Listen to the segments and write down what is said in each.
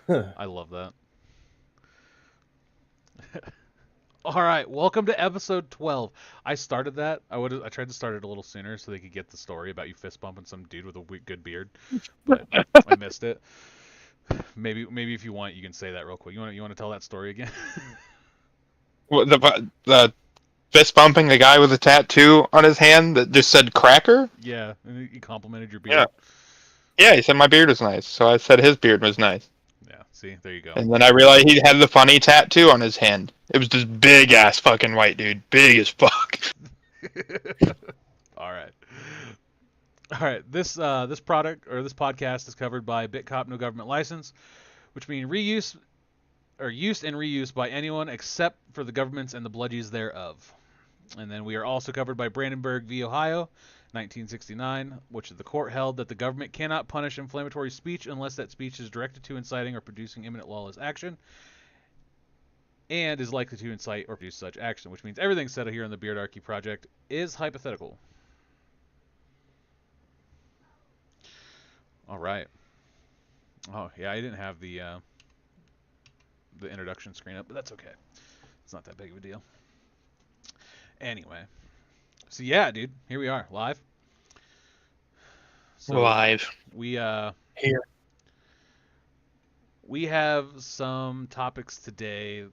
I love that. All right, welcome to episode 12. I started that. I tried to start it a little sooner so they could get the story about you fist bumping some dude with a good beard, but I missed it. Maybe if you want, you can say that real quick. You want to tell that story again? What, the fist bumping a guy with a tattoo on his hand that just said cracker? Yeah, and he complimented your Yeah. beard. Yeah, he said my beard was nice, so I said his beard was nice. Yeah, see, there you go. And then I realized he had the funny tattoo on his hand. It was this big ass fucking white dude. Big as fuck. All right. All right, this product or this podcast is covered by BitCop no government license, which means reuse or use and reuse by anyone except for the governments and the bludgies thereof. And then we are also covered by Brandenburg v. Ohio, 1969, which the court held that the government cannot punish inflammatory speech unless that speech is directed to inciting or producing imminent lawless action and is likely to incite or produce such action, which means everything said here in the Beardarchy project is hypothetical. All right. Oh yeah, I didn't have the introduction screen up, but that's okay. It's not that big of a deal. Anyway, so yeah, dude, here we are live. So Live. we Here. we have some topics today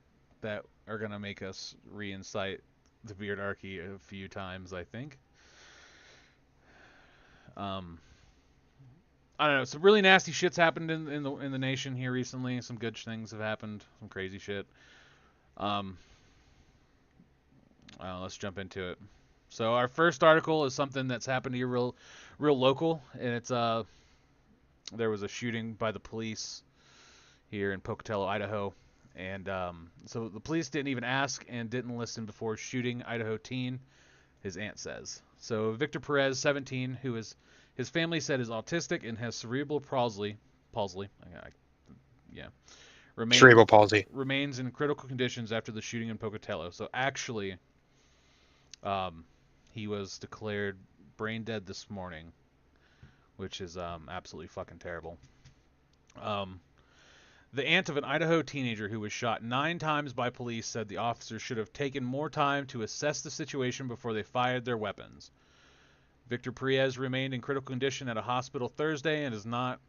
that are gonna make us reincite the Beardarchy a few times, I think. Um, I don't know. Some really nasty shits happened in the nation here recently. Some good things have happened. Some crazy shit. Um, let's jump into it. So our first article is something that's happened here real local, and it's there was a shooting by the police here in Pocatello, Idaho, and so the police didn't even ask and didn't listen before shooting Idaho teen. His aunt says. So Victor Perez, 17, who is his family said is autistic and has cerebral palsy, yeah, remain Cerebral palsy. remains in critical conditions after the shooting in Pocatello. So actually, um, he was declared brain dead this morning, which is absolutely fucking terrible. Um, the aunt of an Idaho teenager who was shot 9 times by police said the officers should have taken more time to assess the situation before they fired their weapons. Victor Perez remained in critical condition at a hospital Thursday and has not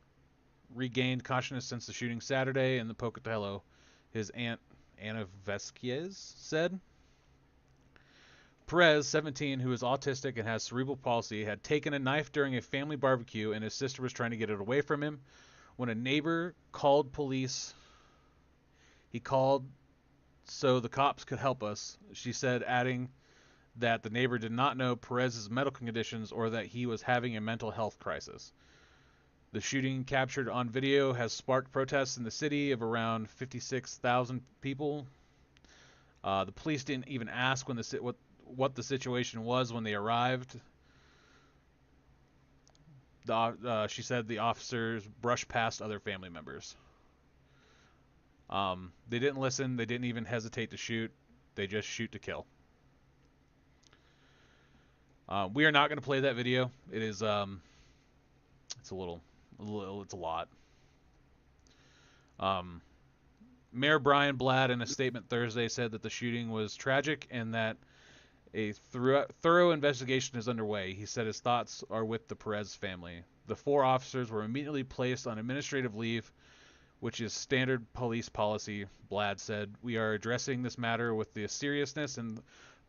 regained consciousness since the shooting Saturday in the Pocatello, his aunt Anna Vesquez said. Perez, 17, who is autistic and has cerebral palsy, had taken a knife during a family barbecue and his sister was trying to get it away from him. When a neighbor called police, he called so the cops could help us, she said, adding that the neighbor did not know Perez's medical conditions or that he was having a mental health crisis. The shooting captured on video has sparked protests in the city of around 56,000 people. The police didn't even ask what the situation was when they arrived. She said the officers brushed past other family members. They didn't listen. They didn't even hesitate to shoot. They just shoot to kill. We are not going to play that video. It is it's it's a lot. Um, Mayor Brian Blatt, in a statement Thursday, said that the shooting was tragic and that a thorough investigation is underway. He said his thoughts are with the Perez family. The 4 officers were immediately placed on administrative leave, which is standard police policy. Blatt said, "We are addressing this matter with the seriousness and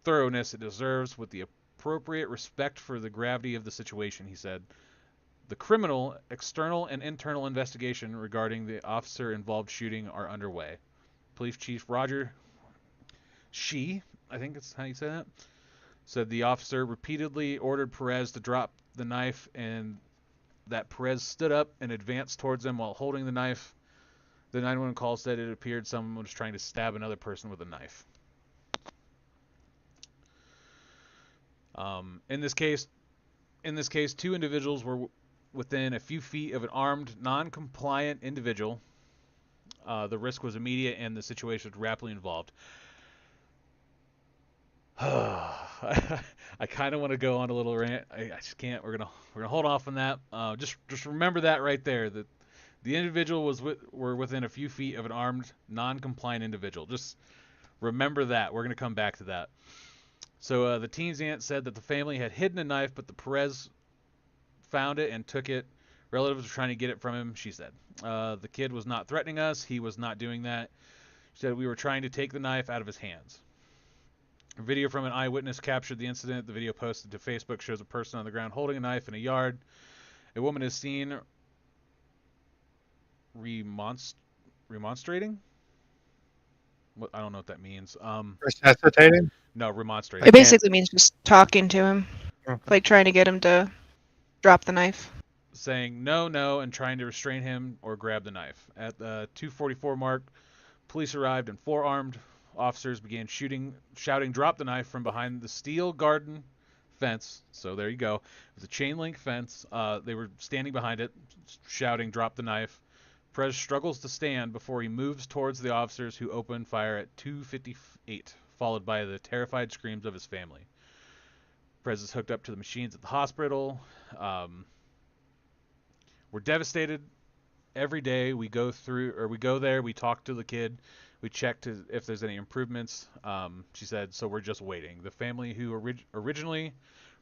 thoroughness it deserves, with the appropriate respect for the gravity of the situation," he said. The criminal, external, and internal investigation regarding the officer-involved shooting are underway. Police Chief Roger I think it's how you say that, said the officer repeatedly ordered Perez to drop the knife and that Perez stood up and advanced towards him while holding the knife. The 911 call said it appeared someone was trying to stab another person with a knife. In this case, 2 individuals were within a few feet of an armed, non-compliant individual. The risk was immediate, and the situation was rapidly involved. I kind of want to go on a little rant. I just can't. We're gonna hold off on that. Just remember that right there. That The individual were within a few feet of an armed, non-compliant individual. Just remember that. We're going to come back to that. So the teen's aunt said that the family had hidden a knife, but the Perez found it and took it. Relatives were trying to get it from him, she said. The kid was not threatening us. He was not doing that. She said we were trying to take the knife out of his hands. A video from an eyewitness captured the incident. The video posted to Facebook shows a person on the ground holding a knife in a yard. A woman is seen remonstrating. I don't know what that means. Resuscitating? No, I remonstrating. It can't. basically means just talking to him, like trying to get him to drop the knife. Saying no, no, and trying to restrain him or grab the knife. At the 2:44 mark, police arrived and 4 armed officers began shouting, "Drop the knife!" from behind the steel garden fence. So there you go. It was a chain link fence. They were standing behind it, shouting, "Drop the knife!" Perez struggles to stand before he moves towards the officers, who open fire at 2:58, followed by the terrified screams of his family. Perez is hooked up to the machines at the hospital. We're devastated. Every day we go there, we talk to the kid, we check if there's any improvements. She said, so we're just waiting. The family, who originally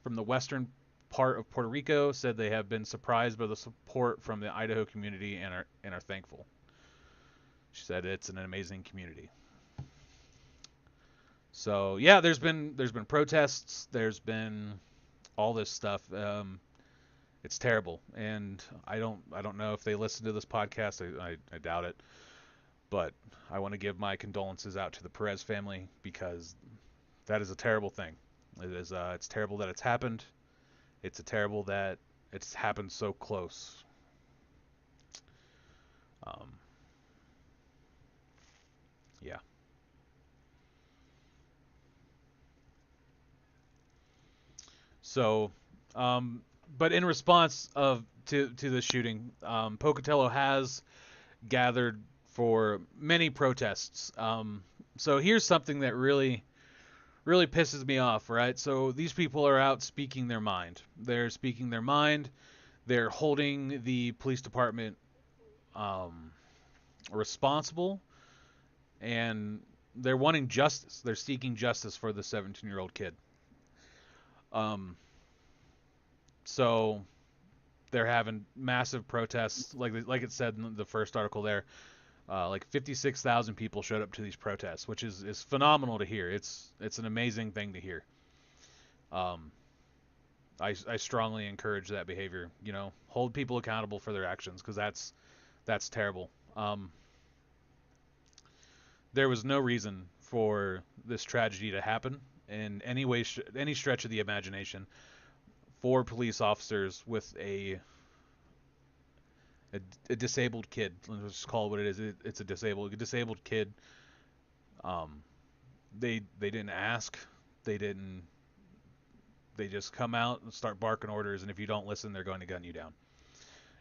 from the western part of Puerto Rico, said they have been surprised by the support from the Idaho community and are thankful. She said it's an amazing community. So yeah, there's been protests, there's been all this stuff. It's terrible, and I don't know if they listen to this podcast. I doubt it, but I want to give my condolences out to the Perez family, because that is a terrible thing. It's terrible that it's happened. It's terrible that it's happened so close. Yeah. So, but in response to the shooting, Pocatello has gathered for many protests. So here's something that really pisses me off, right? So these people are out speaking their mind. They're speaking their mind. They're holding the police department responsible, and they're wanting justice. They're seeking justice for the 17-year-old kid. So they're having massive protests, like it said in the first article there. Like 56,000 people showed up to these protests, which is phenomenal to hear. It's an amazing thing to hear. I strongly encourage that behavior. Hold people accountable for their actions, because that's terrible. There was no reason for this tragedy to happen in any way, any stretch of the imagination. 4 police officers with a disabled kid. Let's just call it what it is. It's a disabled kid. They didn't ask. They just come out and start barking orders, and if you don't listen, they're going to gun you down.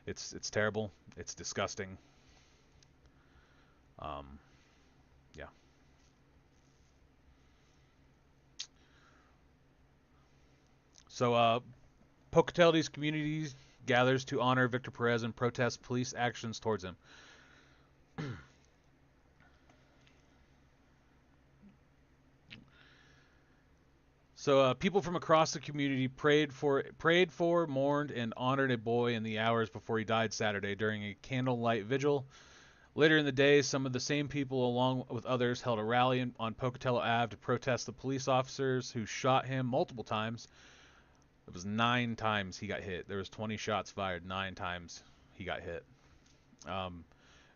It's terrible. It's disgusting. Yeah. So Pocatello's community gathers to honor Victor Perez and protest police actions towards him. So people from across the community prayed for, mourned, and honored a boy in the hours before he died Saturday during a candlelight vigil. Later in the day, some of the same people, along with others, held a rally on Pocatello Ave to protest the police officers who shot him multiple times. It was 9 times he got hit. There was 20 shots fired. 9 times he got hit.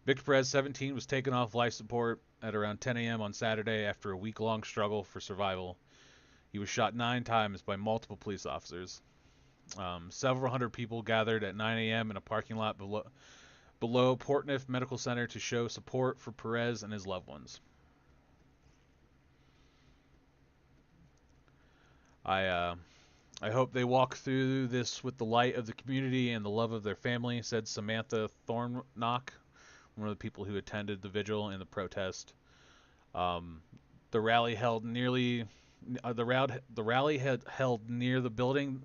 Victor Perez, 17, was taken off life support at around 10 a.m. on Saturday after a week-long struggle for survival. He was shot 9 times by multiple police officers. Several hundred people gathered at 9 a.m. in a parking lot below Portneuf Medical Center to show support for Perez and his loved ones. I hope they walk through this with the light of the community and the love of their family, said Samantha Thornock, one of the people who attended the vigil and the protest. The rally held near the building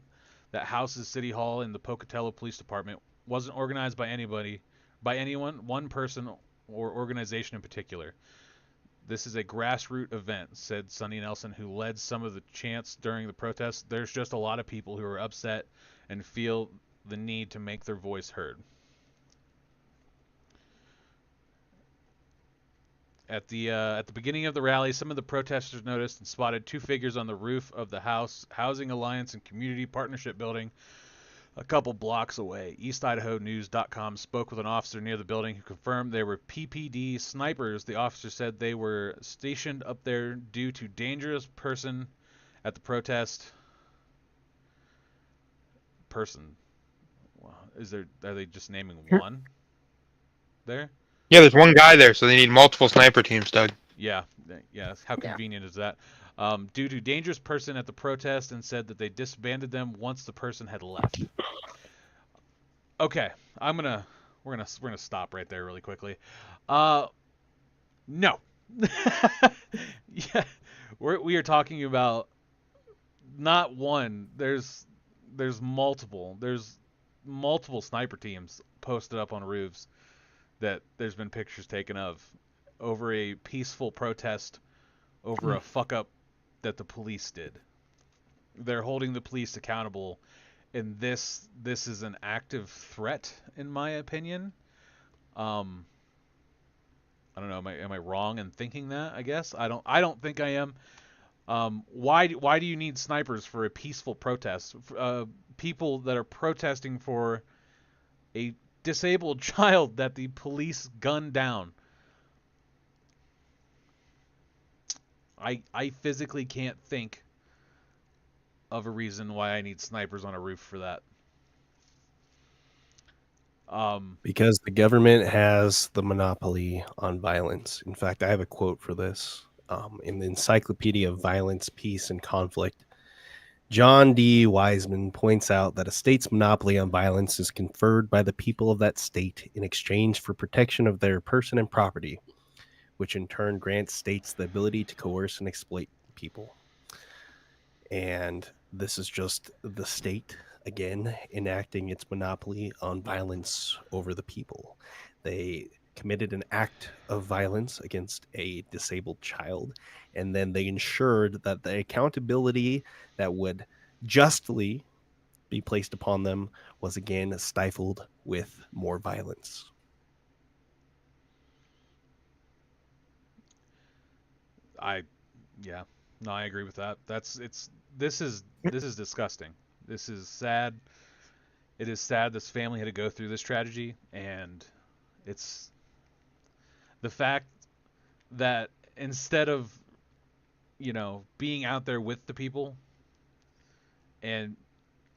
that houses City Hall and the Pocatello Police Department. Wasn't organized by anybody by anyone, one person or organization in particular. This is a grassroots event, said Sonny Nelson, who led some of the chants during the protests. There's just a lot of people who are upset and feel the need to make their voice heard. At the beginning of the rally, some of the protesters noticed and spotted two figures on the roof of the Housing Alliance and Community Partnership building a couple blocks away. EastIdahoNews.com spoke with an officer near the building who confirmed they were PPD snipers. The officer said they were stationed up there due to dangerous person at the protest. Person. Are they just naming one there? Yeah, there's one guy there, so they need multiple sniper teams, Doug. Yeah. How convenient is that? Due to dangerous person at the protest, and said that they disbanded them once the person had left. Okay, we're gonna stop right there really quickly. No. Yeah, we are talking about not one. There's multiple. There's multiple sniper teams posted up on roofs that there's been pictures taken of over a peaceful protest over a fuck up that the police did. They're holding the police accountable, and this is an active threat in my opinion. I don't know. Am I wrong in thinking that? I guess I don't think I am. Why do you need snipers for a peaceful protest? People that are protesting for a disabled child that the police gunned down. I physically can't think of a reason why I need snipers on a roof for that. Because the government has the monopoly on violence. In fact, I have a quote for this. In the Encyclopedia of Violence, Peace, and Conflict, John D. Wiseman points out that a state's monopoly on violence is conferred by the people of that state in exchange for protection of their person and property, which in turn grants states the ability to coerce and exploit people. And this is just the state, again, enacting its monopoly on violence over the people. They committed an act of violence against a disabled child, and then they ensured that the accountability that would justly be placed upon them was again stifled with more violence. I agree with that. This is disgusting. This is sad. It is sad this family had to go through this tragedy, and it's the fact that instead of being out there with the people and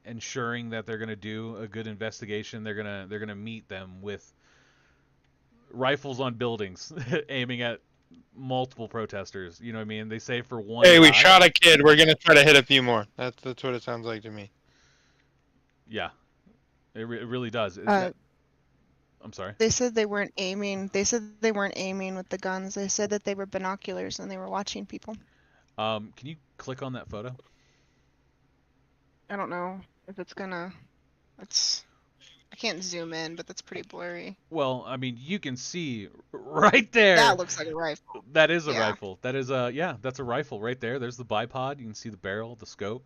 ensuring that they're going to do a good investigation, they're going to meet them with rifles on buildings aiming at multiple protesters. You know what I mean? They say for one Hey, we guy, shot a kid. We're gonna try to hit a few more. That's what it sounds like to me. Yeah, it really does. I'm sorry. They said they weren't aiming. They said they weren't aiming with the guns. They said that they were binoculars and they were watching people. Can you click on that photo? I don't know if it's gonna. I can't zoom in, but that's pretty blurry. Well, I mean, you can see right there. That looks like a rifle. That is a Yeah. rifle. That is that's a rifle right there. There's the bipod. You can see the barrel, the scope.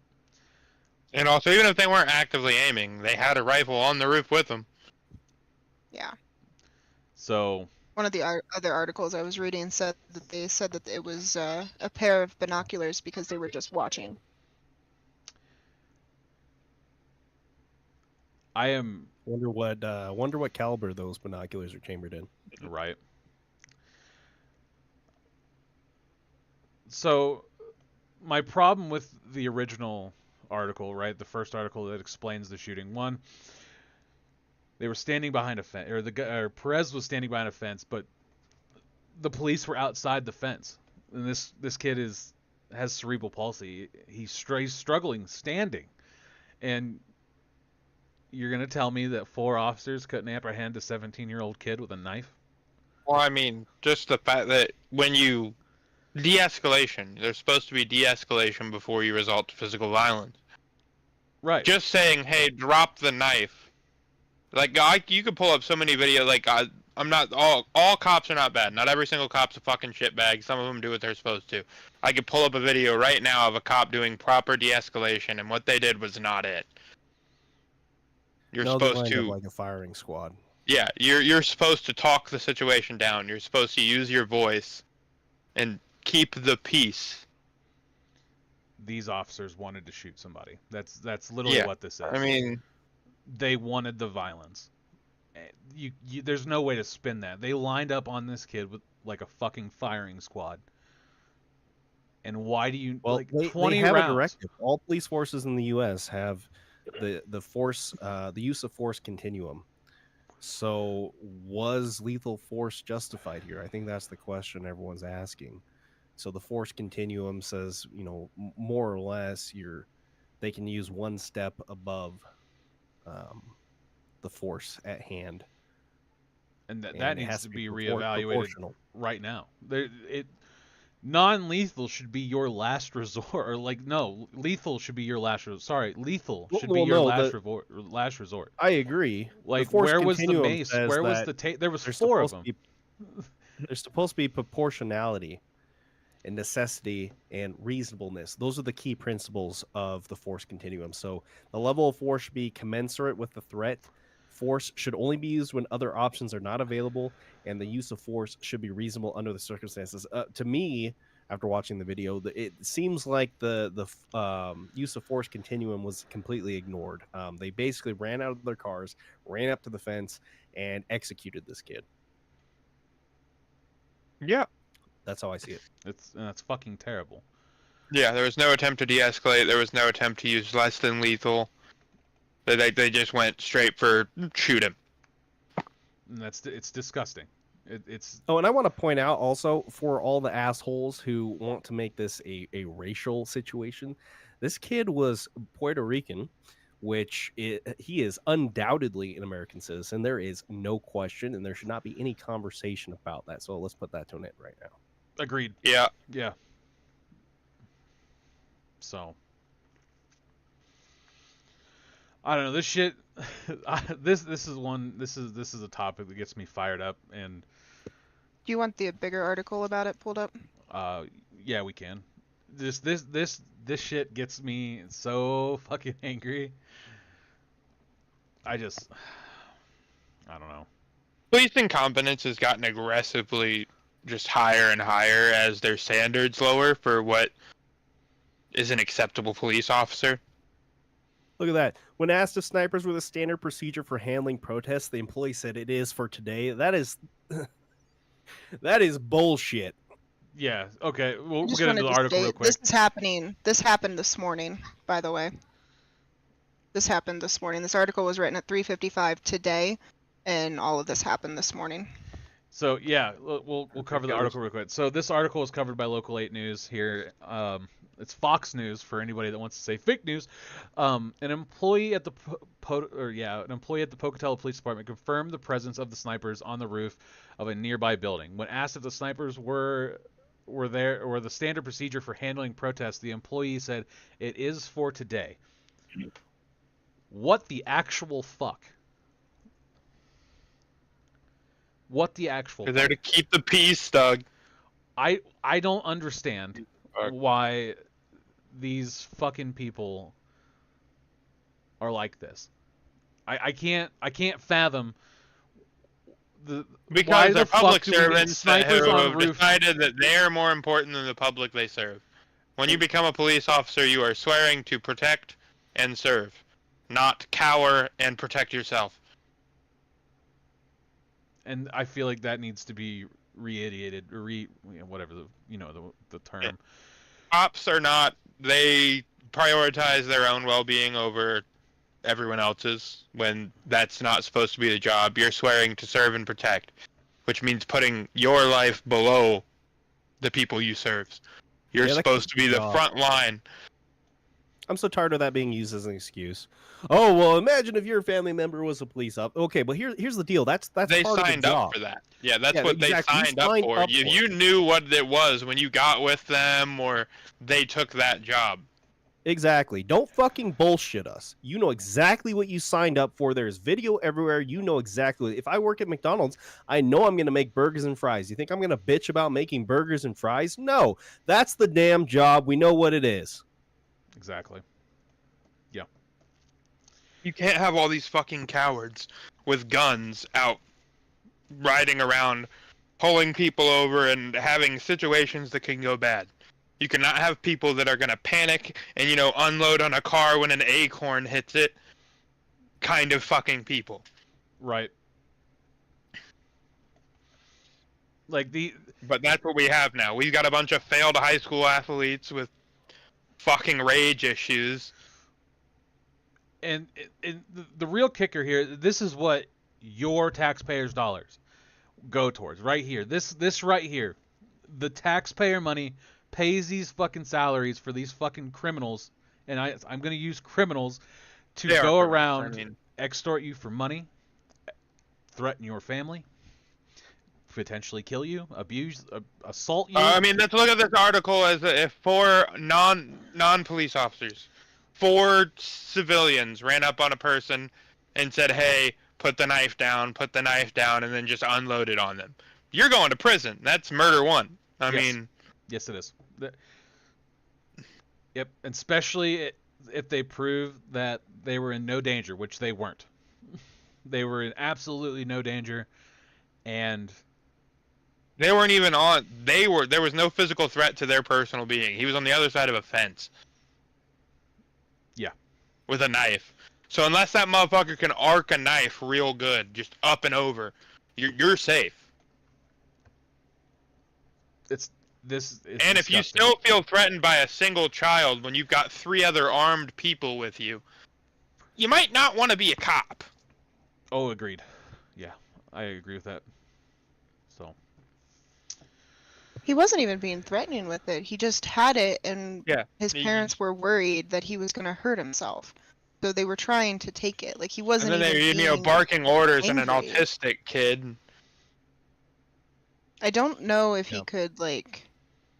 And also, even if they weren't actively aiming, they had a rifle on the roof with them. Yeah. So One of the other articles I was reading said that it was a pair of binoculars because they were just watching. Wonder what caliber those binoculars are chambered in. Right. So my problem with the original article, right, the first article that explains the shooting, one, they were standing behind a fence, or Perez was standing behind a fence, but the police were outside the fence, and this kid has cerebral palsy. He's struggling standing, and you're gonna tell me that 4 officers couldn't apprehend a 17-year-old kid with a knife? Well, I mean, just the fact that when you de-escalation, there's supposed to be de-escalation before you resort to physical violence. Right. Just saying, hey, drop the knife, Like, you could pull up so many videos. Like, I'm not all cops are not bad. Not every single cop's a fucking shitbag. Some of them do what they're supposed to. I could pull up a video right now of a cop doing proper de-escalation, and what they did was not it. You're No, they supposed lined up to, like a firing squad. yeah, you're supposed to talk the situation down. You're supposed to use your voice and keep the peace. These officers wanted to shoot somebody. That's literally what this is. I mean, they wanted the violence. There's no way to spin that. They lined up on this kid with like a fucking firing squad. And why do you Well, like they 20 have rounds? a directive. All police forces in the U.S. have the use of force continuum. So, was lethal force justified here? I think that's the question everyone's asking. So, the force continuum says, more or less, they can use one step above the force at hand, and that needs to be reevaluated proportional right now. Non-lethal should be your last resort, or like no, lethal should be your last resort. Sorry, lethal should be your last resort. I agree. Like, where was the mace? Where was the There was 4 of them. There's supposed to be proportionality and necessity and reasonableness. Those are the key principles of the force continuum. So the level of force should be commensurate with the threat. Force should only be used when other options are not available, and the use of force should be reasonable under the circumstances. To me, after watching the video, it seems like the use of force continuum was completely ignored. They basically ran out of their cars, ran up to the fence, and executed this kid. Yeah. That's how I see it. That's fucking terrible. Yeah, there was no attempt to de-escalate. There was no attempt to use less than lethal. They just went straight for shoot him. And it's disgusting. It's and I want to point out also, for all the assholes who want to make this a racial situation, this kid was Puerto Rican, which he is undoubtedly an American citizen. There is no question, and there should not be any conversation about that. So let's put that to an end right now. Agreed. Yeah. So I don't know, this shit. This is a topic that gets me fired up. And do you want the bigger article about it pulled up? Yeah, we can. This shit gets me so fucking angry. I don't know. Police incompetence has gotten aggressively just higher and higher as their standards lower for what is an acceptable police officer. Look at that. When asked if snipers were the standard procedure for handling protests, the employee said it is for today. That is bullshit. Yeah, okay. We'll get into the article real quick. This is happening. This happened this morning, by the way. This happened this morning. This article was written at 3:55 today, and all of this happened this morning. So yeah, we'll cover the article real quick. So this article was covered by Local 8 News here. It's Fox News for anybody that wants to say fake news. An employee at the Pocatello Police Department confirmed the presence of the snipers on the roof of a nearby building. When asked if the snipers were there or the standard procedure for handling protests, the employee said it is for today. What the actual fuck? What the actual They're there to keep the peace, Doug. I don't understand why these fucking people are like this. I can't fathom because they're public servants that have decided that they're more important than the public they serve. When you become a police officer, you are swearing to protect and serve, not cower and protect yourself. And I feel like that needs to be reiterated, or whatever the term. Yeah. Cops are not. They prioritize their own well-being over everyone else's when that's not supposed to be the job. You're swearing to serve and protect, which means putting your life below the people you serve. You're supposed to be the front line. I'm so tired of that being used as an excuse. Oh, well, imagine if your family member was a police officer. Okay, but here's the deal. That's they part signed of the job. up for that. Yeah, that's what exactly. They signed up for. You knew what it was when you got with them, or they took that job. Exactly. Don't fucking bullshit us. You know exactly what you signed up for. There's video everywhere. You know exactly. If I work at McDonald's, I know I'm going to make burgers and fries. You think I'm going to bitch about making burgers and fries? No. That's the damn job. We know what it is. Exactly. Yeah. You can't have all these fucking cowards with guns out riding around, pulling people over and having situations that can go bad. You cannot have people that are going to panic and, unload on a car when an acorn hits it. Kind of fucking people. Right. But that's what we have now. We've got a bunch of failed high school athletes with fucking rage issues. And the real kicker here, this is what your taxpayers' dollars go towards right here. This right here, the taxpayer money pays these fucking salaries for these fucking criminals, and I'm gonna use criminals to go around, extort you for money, threaten your family, potentially kill you, abuse, assault you. Let's look at this article as if 4 non-police officers, 4 civilians ran up on a person and said, "Hey, put the knife down," and then just unloaded on them. You're going to prison. That's murder 1. Yes, it is. Yep, and especially if they prove that they were in no danger, which they weren't. They were in absolutely no danger, and they weren't even on. There was no physical threat to their personal being. He was on the other side of a fence. Yeah. With a knife. So unless that motherfucker can arc a knife real good, just up and over, you're safe. It's and disgusting. If you still feel threatened by a single child when you've got 3 other armed people with you, you might not want to be a cop. Oh, agreed. Yeah, I agree with that. So. He wasn't even being threatening with it. He just had it, and his parents were worried that he was going to hurt himself. So they were trying to take it. Like, he wasn't and then even they barking orders angry. And an autistic kid. I don't know if he could,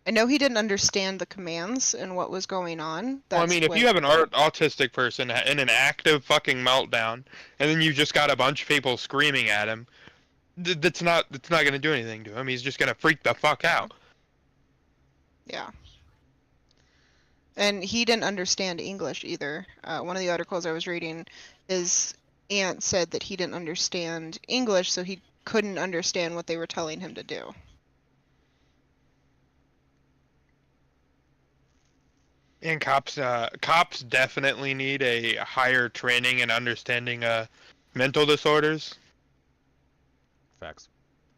I know he didn't understand the commands and what was going on. If you have an autistic person in an active fucking meltdown, and then you just got a bunch of people screaming at him, that's not going to do anything to him. He's just going to freak the fuck out. Yeah. And he didn't understand English either. One of the articles I was reading, his aunt said that he didn't understand English, so he couldn't understand what they were telling him to do. And cops definitely need a higher training and understanding mental disorders. Facts.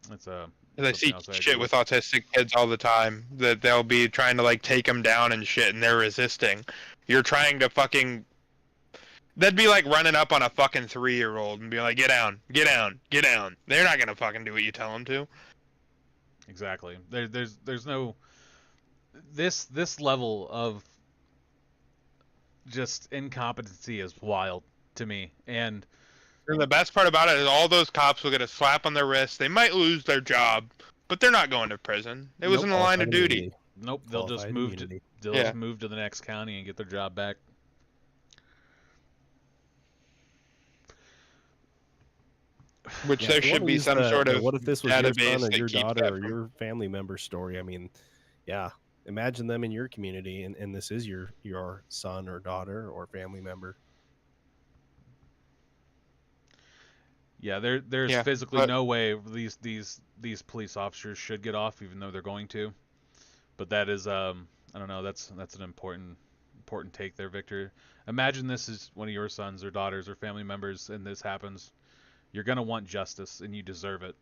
I see shit with autistic kids all the time that they'll be trying to take them down and shit, and they're resisting. You're trying to fucking. That'd be like running up on a fucking 3-year-old and be like, "Get down, get down, get down." They're not gonna fucking do what you tell them to. Exactly. There's no this level of just incompetency is wild to me. And the best part about it is all those cops will get a slap on their wrist. They might lose their job, but they're not going to prison. It was in the line of duty. Nope, they'll just move to the next county and get their job back. Which there should be some sort of what if this was your son or your daughter or your family member story? Imagine them in your community, and this is your son or daughter or family member. Yeah, there's physically no way these police officers should get off, even though they're going to. But that is I don't know, that's an important take there, Victor. Imagine this is one of your sons or daughters or family members, and this happens. You're gonna want justice, and you deserve it.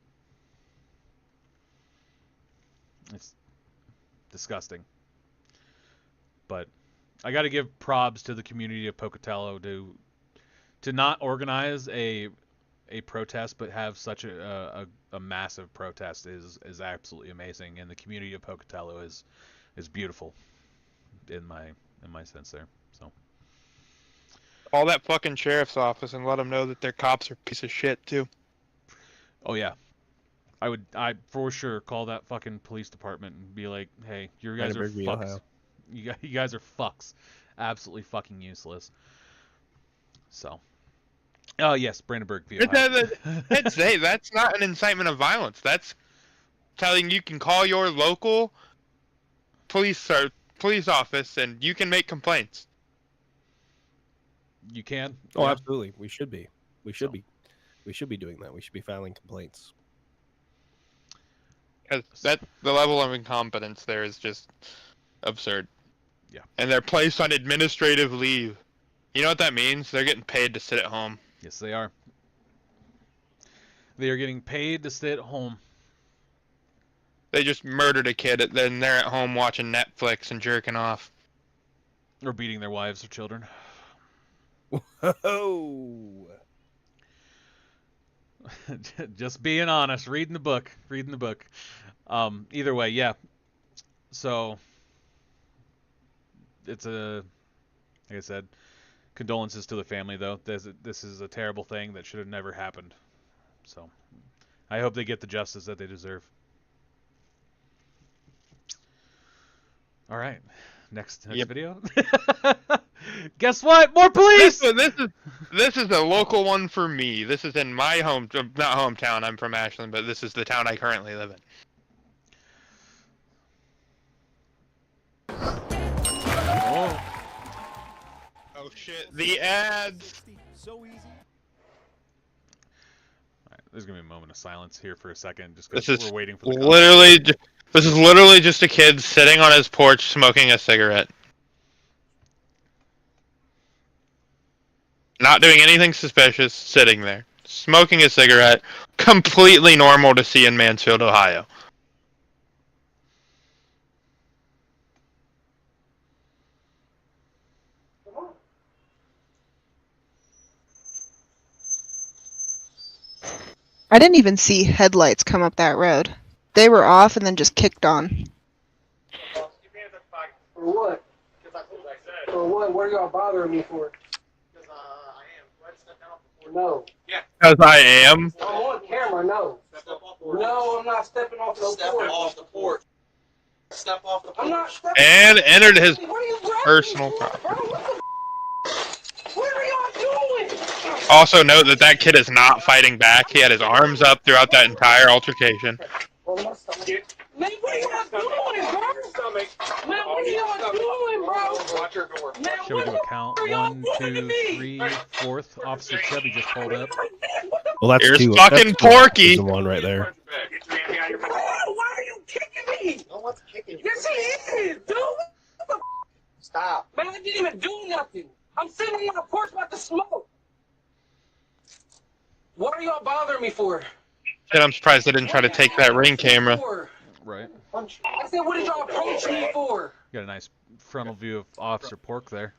It's disgusting. But I got to give props to the community of Pocatello to not organize a protest, but have such a massive protest is absolutely amazing, and the community of Pocatello is beautiful in my sense there. So call that fucking sheriff's office and let them know that their cops are a piece of shit too. Oh yeah, I for sure call that fucking police department and be like, hey, you guys are fucks. You guys are fucks. absolutely fucking useless. So, oh yes, Brandenburg, Ohio. That's not an incitement of violence. That's telling you can call your local police office and you can make complaints. You can. Oh, yeah. Absolutely. We should be. We should be doing that. We should be filing complaints. Because the level of incompetence there is just absurd. Yeah. And they're placed on administrative leave. You know what that means? They're getting paid to sit at home. Yes, they are. They are getting paid to stay at home. They just murdered a kid, then they're at home watching Netflix and jerking off. Or beating their wives or children. Whoa. Just being honest, reading the book. Either way, yeah. So, it's like I said, condolences to the family, though. This is a terrible thing that should have never happened. So, I hope they get the justice that they deserve. All right, next video. Guess what? More police. This is a local one for me. This is in my not hometown. I'm from Ashland, but this is the town I currently live in. Oh shit! The ads. So easy. All right, there's gonna be a moment of silence here for a second, just because we're waiting for the This is literally just a kid sitting on his porch smoking a cigarette. Not doing anything suspicious, sitting there. Smoking a cigarette. Completely normal to see in Mansfield, Ohio. I didn't even see headlights come up that road. They were off and then just kicked on. For what? For what? What are y'all bothering me for? No. Yeah. Because I am. I'm on camera, no. No, I'm not stepping off the porch. Step off the porch. Step off the porch. I'm not stepping. And entered his personal property. What are y'all doing? Also note that kid is not fighting back. He had his arms up throughout that entire altercation. Man, what are y'all doing, bro? Man, what are y'all doing, bro? Watch your door. Shall we do a count? 1, 2, 3, 4th. Officer Chubby just pulled up. Well, that's Here's two. Fucking that's Porky. There's one right there. Why are you kicking me? No one's kicking you. Yes, he is, dude. Stop. Man, I didn't even do nothing. I'm sitting on the porch about to smoke. What are y'all bothering me for? Shit, I'm surprised they didn't try to take that ring camera. Right. I said, what did y'all approach me for? Got a nice frontal view of Officer Pork there.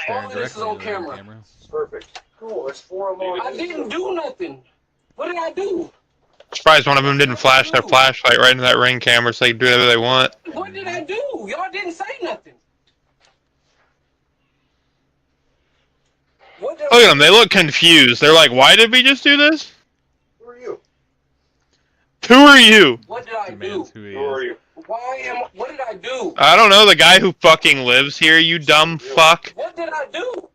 All of this is on camera. Perfect. Cool. It's 4 more. I didn't do nothing. What did I do? Surprised one of them didn't flash their flashlight right into that ring camera so they can do whatever they want. What did I do? Y'all didn't say nothing. Look at them. They look confused. They're like, why did we just do this? Who are you? Who are you? What did I do? Who are you? What did I do? I don't know. The guy who fucking lives here, you dumb fuck. What did I do?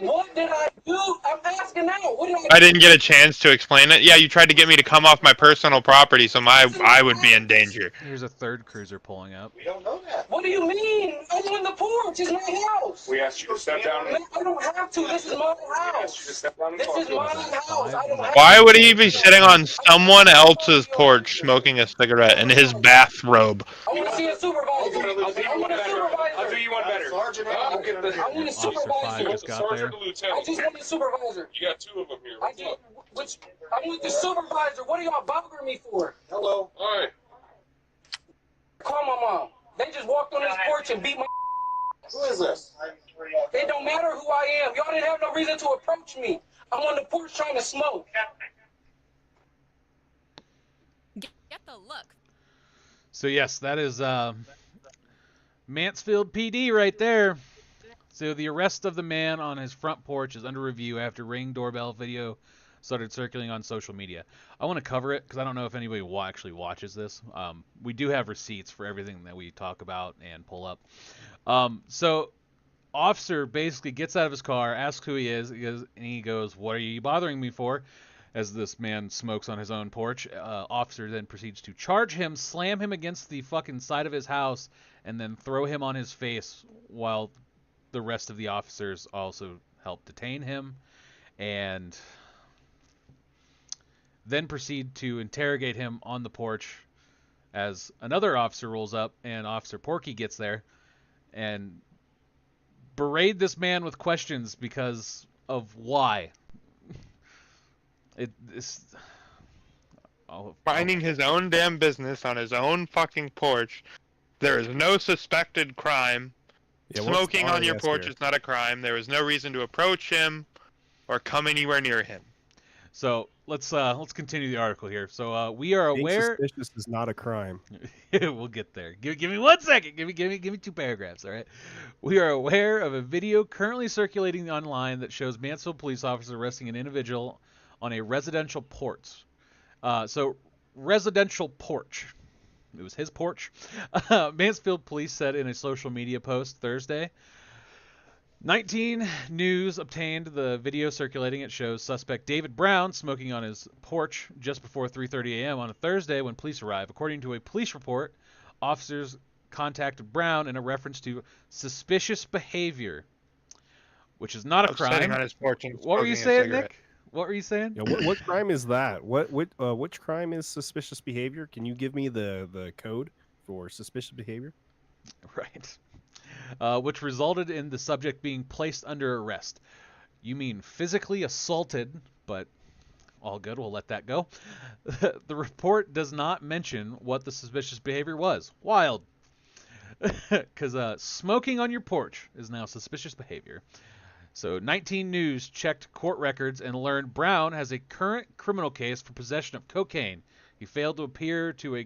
What did I do? I'm asking now. What did I do? I didn't get a chance to explain it. Yeah, you tried to get me to come off my personal property, so I would be in danger. Here's a third cruiser pulling up. We don't know that. What do you mean? I'm on the porch. It's my house. We asked you to step down. I don't have to. This is my house. This is my house. I don't have Why would he be sitting on someone else's porch smoking a cigarette in his bathrobe? I want to see a supervisor. I'll do you one better. Sergeant, I'll get the. I want a Officer 5 supervisor. just got there. I just want a supervisor. You got 2 of them here. I want the supervisor. What are y'all bothering me for? Hello. All right. Call my mom. They just walked on this porch and beat my. Who is this? It don't matter who I am. Y'all didn't have no reason to approach me. I'm on the porch trying to smoke. Get the look. So yes, that is Mansfield PD right there. So the arrest of the man on his front porch is under review after Ring doorbell video started circulating on social media. I want to cover it because I don't know if anybody actually watches this. We do have receipts for everything that we talk about and pull up. So officer basically gets out of his car, asks who he is, and he goes, "What are you bothering me for?" As this man smokes on his own porch. Officer then proceeds to charge him, slam him against the fucking side of his house, and then throw him on his face while the rest of the officers also help detain him, and then proceed to interrogate him on the porch as another officer rolls up and Officer Porky gets there and berate this man with questions because of why. Minding his own damn business on his own fucking porch. There is no suspected crime. Yeah, Smoking on your porch here? is not a crime. There was no reason to approach him or come anywhere near him. So let's continue the article here. So we are Being aware. suspicious is not a crime. We'll get there. Give me 1 second. Give me 2 paragraphs. All right. We are aware of a video currently circulating online that shows Mansfield police officers arresting an individual on a residential porch. So residential porch. It was his porch. Mansfield police said in a social media post Thursday. 19 News obtained the video circulating. It shows suspect David Brown smoking on his porch just before 3:30 a.m. on a Thursday when police arrive. According to a police report, officers contacted Brown in a reference to suspicious behavior, which is not a crime. Sitting on his porch and What were you smoking a saying, cigarette. Nick? What were you saying? Yeah, what crime is that? Which crime is suspicious behavior? Can you give me the code for suspicious behavior? Right. Which resulted in the subject being placed under arrest. You mean physically assaulted, but all good, we'll let that go. The report does not mention what the suspicious behavior was. Wild. Because smoking on your porch is now suspicious behavior. So 19 News checked court records and learned Brown has a current criminal case for possession of cocaine. He failed to appear to a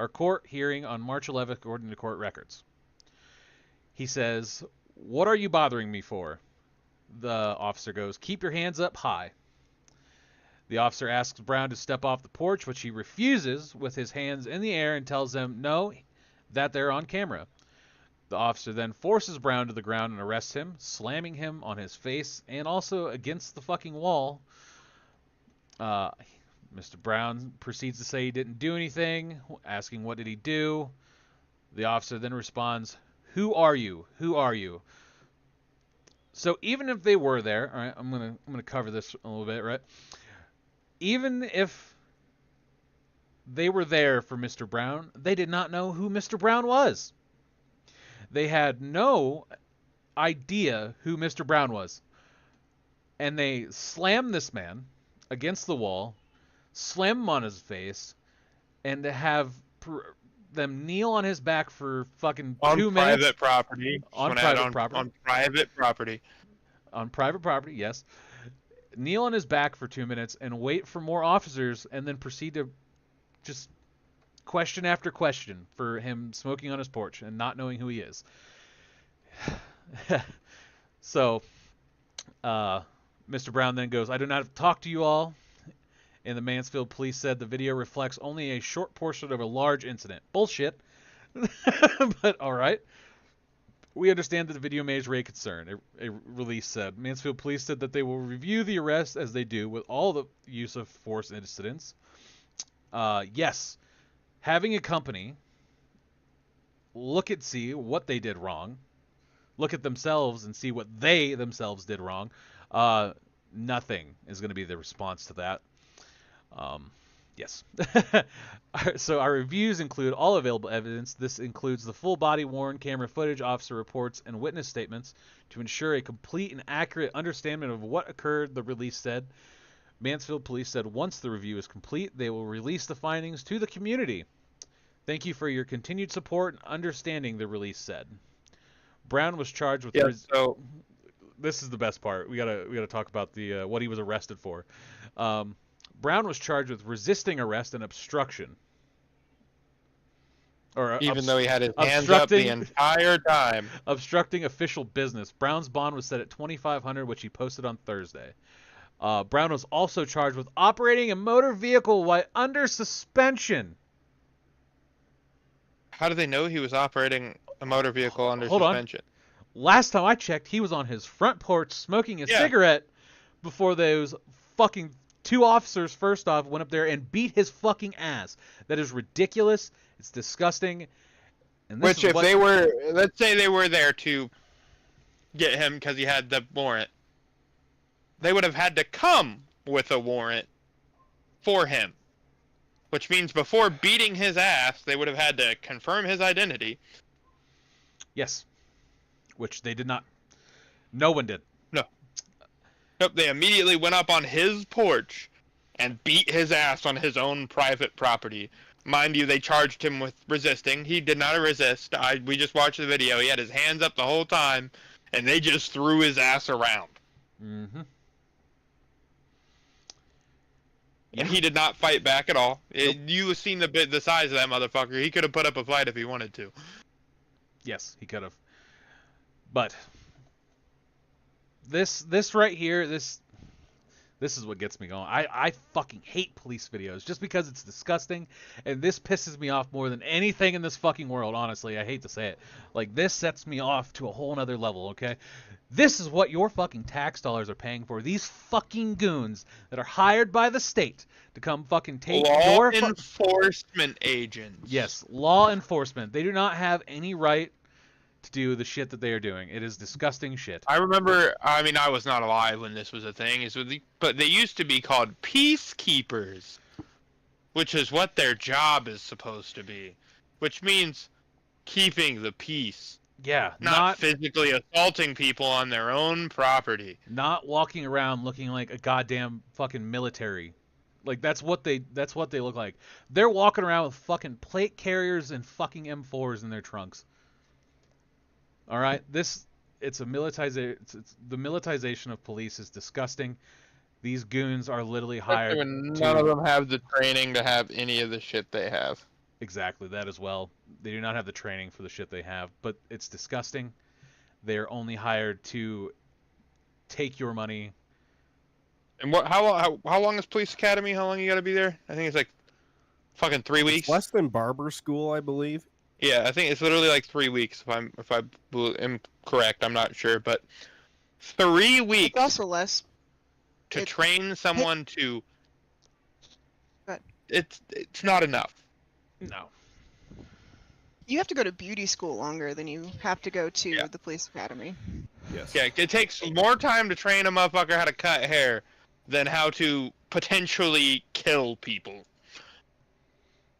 court hearing on March 11th, according to court records. He says, "What are you bothering me for?" The officer goes, "Keep your hands up high." The officer asks Brown to step off the porch, which he refuses with his hands in the air and tells them no, that they're on camera. The officer then forces Brown to the ground and arrests him, slamming him on his face and also against the fucking wall. Mr. Brown proceeds to say he didn't do anything, asking what did he do. The officer then responds, "Who are you? Who are you?" So even if they were there, all right, I'm gonna cover this a little bit, right? Even if they were there for Mr. Brown, they did not know who Mr. Brown was. They had no idea who Mr. Brown was. And they slammed this man against the wall, slam him on his face, and to have them kneel on his back for fucking 2 minutes. On private property. On private property. On private property. On private property, yes. Kneel on his back for 2 minutes and wait for more officers and then proceed to just question after question for him smoking on his porch and not knowing who he is. So, Mr. Brown then goes, "I do not have to talk to you all." And the Mansfield police said the video reflects only a short portion of a large incident. Bullshit. But all right. "We understand that the video may raise concern," a release said. Mansfield police said that they will review the arrest as they do with all the use of force incidents. Yes, having a company see what they did wrong, look at themselves and see what they themselves did wrong. Nothing is going to be the response to that. Yes. So our reviews include all available evidence. This includes the full body worn camera footage, officer reports, and witness statements to ensure a complete and accurate understanding of what occurred, the release said. Mansfield police said once the review is complete, they will release the findings to the community. "Thank you for your continued support and understanding," the release said. Brown was charged with... So this is the best part. We gotta talk about the what he was arrested for. Brown was charged with resisting arrest and obstruction. Even though he had his hands up the entire time. Obstructing official business. Brown's bond was set at $2,500, which he posted on Thursday. Brown was also charged with operating a motor vehicle while under suspension. How do they know he was operating a motor vehicle under Hold on. suspension? Last time I checked, he was on his front porch smoking a Yeah. cigarette before those fucking two officers first off went up there and beat his fucking ass. That is ridiculous. It's disgusting. And this Which, is if what... they were, let's say they were there to get him because he had the warrant, they would have had to come with a warrant for him. Which means before beating his ass, they would have had to confirm his identity. Yes. Which they did not. No one did. No. Nope, they immediately went up on his porch and beat his ass on his own private property. Mind you, they charged him with resisting. He did not resist. We just watched the video. He had his hands up the whole time, and they just threw his ass around. Mm-hmm. And he did not fight back at all. You have seen the size of that motherfucker. He could have put up a fight if he wanted to. Yes, he could have. But this right here, this is what gets me going. I fucking hate police videos just because it's disgusting, and this pisses me off more than anything in this fucking world, honestly. I hate to say it. Like, this sets me off to a whole nother level, okay? This is what your fucking tax dollars are paying for. These fucking goons that are hired by the state to come fucking take law enforcement agents. Yes, law enforcement. They do not have any right to do the shit that they are doing. It is disgusting shit. I remember, I mean, I was not alive when this was a thing, but they used to be called peacekeepers, which is what their job is supposed to be, which means keeping the peace. Yeah, not physically assaulting people on their own property. Not walking around looking like a goddamn fucking military. Like, that's what they look like. They're walking around with fucking plate carriers and fucking M4s in their trunks. All right, it's the militarization of police is disgusting. These goons are literally hired. None of them have the training to have any of the shit they have. Exactly, that as well. They do not have the training for the shit they have, but it's disgusting. They're only hired to take your money. And how long is police academy? How long you got to be there? I think it's like fucking 3 weeks. It's less than barber school, I believe. Yeah, I think it's literally like 3 weeks. If I am correct, I'm not sure, but 3 weeks. It's also less to train someone to. It's not enough. No. You have to go to beauty school longer than you have to go to the police academy. Yes. Yeah, it takes more time to train a motherfucker how to cut hair than how to potentially kill people.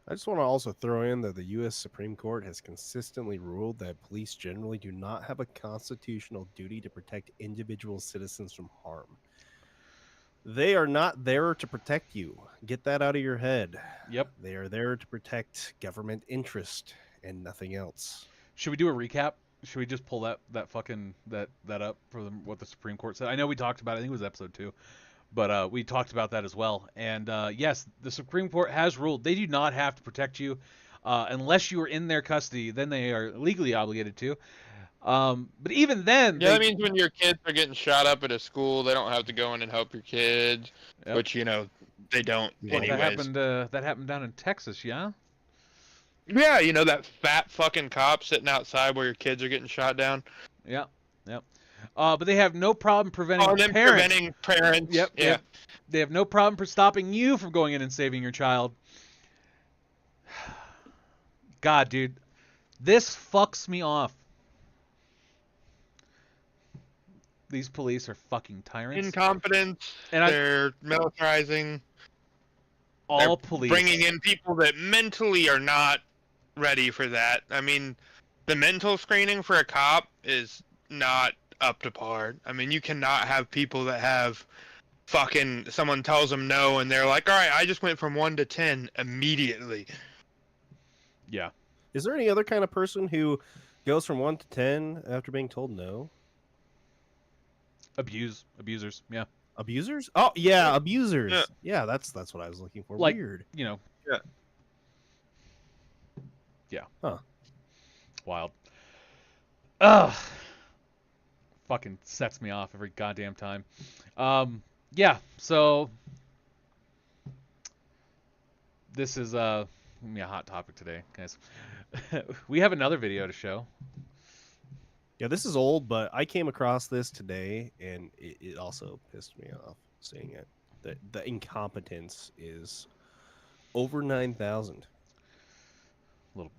I just want to also throw in that the U.S. Supreme Court has consistently ruled that police generally do not have a constitutional duty to protect individual citizens from harm. They are not there to protect you. Get that out of your head. Yep. They are there to protect government interest and nothing else. Should we do a recap? Should we just pull that fucking that up for what the Supreme Court said? I know we talked about it. I think it was episode 2. But we talked about that as well. And yes, the Supreme Court has ruled they do not have to protect you unless you are in their custody. Then they are legally obligated to. But even then... Yeah, that means when your kids are getting shot up at a school, they don't have to go in and help your kids. Yep. Which, they don't anyways. That happened down in Texas, yeah? Yeah, that fat fucking cop sitting outside where your kids are getting shot down. Yeah, yep. But they have no problem preventing parents. Yep. Yeah. They have no problem stopping you from going in and saving your child. God, dude. This fucks me off. These police are fucking tyrants. Incompetent. And they're militarizing. All police. Bringing in people that mentally are not ready for that. I mean, the mental screening for a cop is not up to par. I mean, you cannot have people that have fucking someone tells them no and they're like, all right, I just went from 1 to 10 immediately. Yeah. Is there any other kind of person who goes from 1 to 10 after being told no? Abusers. Yeah. Abusers? Oh yeah, abusers. Yeah, that's what I was looking for. Like, weird. Yeah. Yeah. Huh. Wild. Ugh. Fucking sets me off every goddamn time. yeah, so this is gonna be a hot topic today, guys. We have another video to show. Yeah, this is old, but I came across this today, and it also pissed me off seeing it. The incompetence is over 9,000.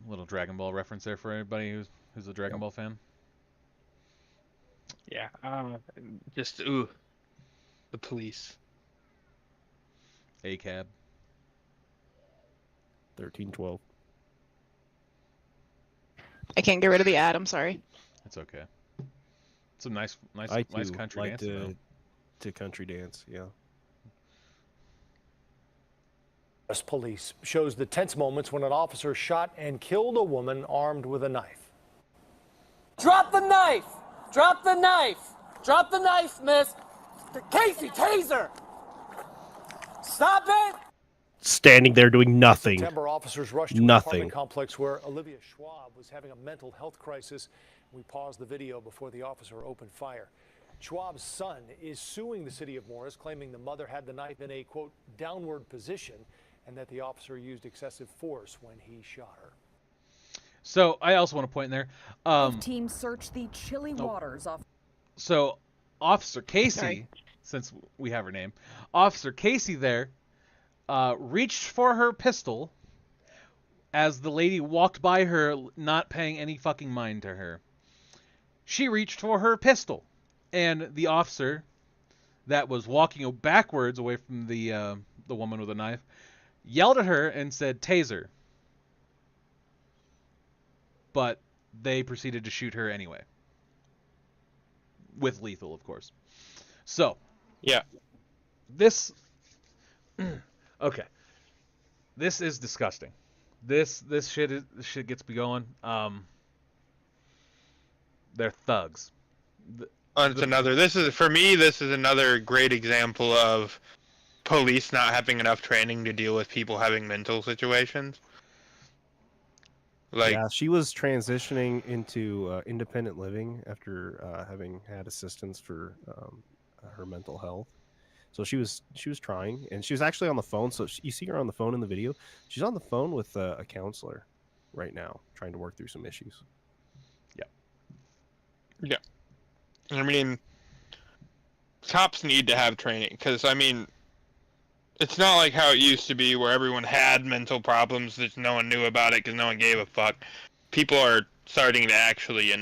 Little Dragon Ball reference there for anybody who's a Dragon Ball fan. Yeah. The police. ACAB. 1312. I can't get rid of the ad. I'm sorry. It's okay. It's a nice country like dance. to country dance, yeah. Police shows the tense moments when an officer shot and killed a woman armed with a knife. Drop the knife! Drop the knife! Drop the knife, miss! Casey, taser! Stop it! Standing there doing nothing. September, officers rushed to an apartment complex where Olivia Schwab was having a mental health crisis. We paused the video before the officer opened fire. Schwab's son is suing the city of Morris, claiming the mother had the knife in a, quote, downward position, and that the officer used excessive force when he shot her. So I also want to point in there. Team search the chilly waters off. So Officer Casey, since we have her name, Officer Casey there reached for her pistol as the lady walked by her, not paying any fucking mind to her. She reached for her pistol, and the officer that was walking backwards away from the woman with a knife yelled at her and said, "Taser." But they proceeded to shoot her anyway. With lethal, of course. So. Yeah. This. Okay. This is disgusting. This shit gets me going. They're thugs. This is another great example of police not having enough training to deal with people having mental situations. Like, yeah, she was transitioning into independent living after having had assistance for her mental health. So she was trying, and she was actually on the phone. So you see her on the phone in the video. She's on the phone with a counselor right now, trying to work through some issues. Yeah. I mean, cops need to have training because, I mean, it's not like how it used to be where everyone had mental problems that no one knew about it because no one gave a fuck. People are starting to actually,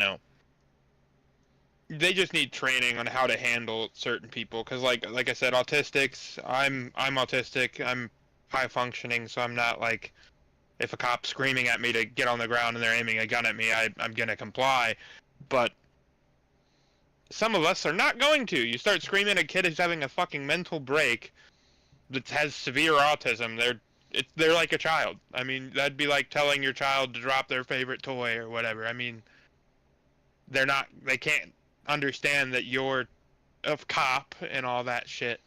they just need training on how to handle certain people because, like I said, autistics. I'm autistic. I'm high functioning, so I'm not like, if a cop's screaming at me to get on the ground and they're aiming a gun at me, I'm gonna comply. But some of us are not going to. You start screaming at a kid who's having a fucking mental break that has severe autism, they're like a child. I mean, that'd be like telling your child to drop their favorite toy or whatever. I mean, they can't understand that you're a cop and all that shit.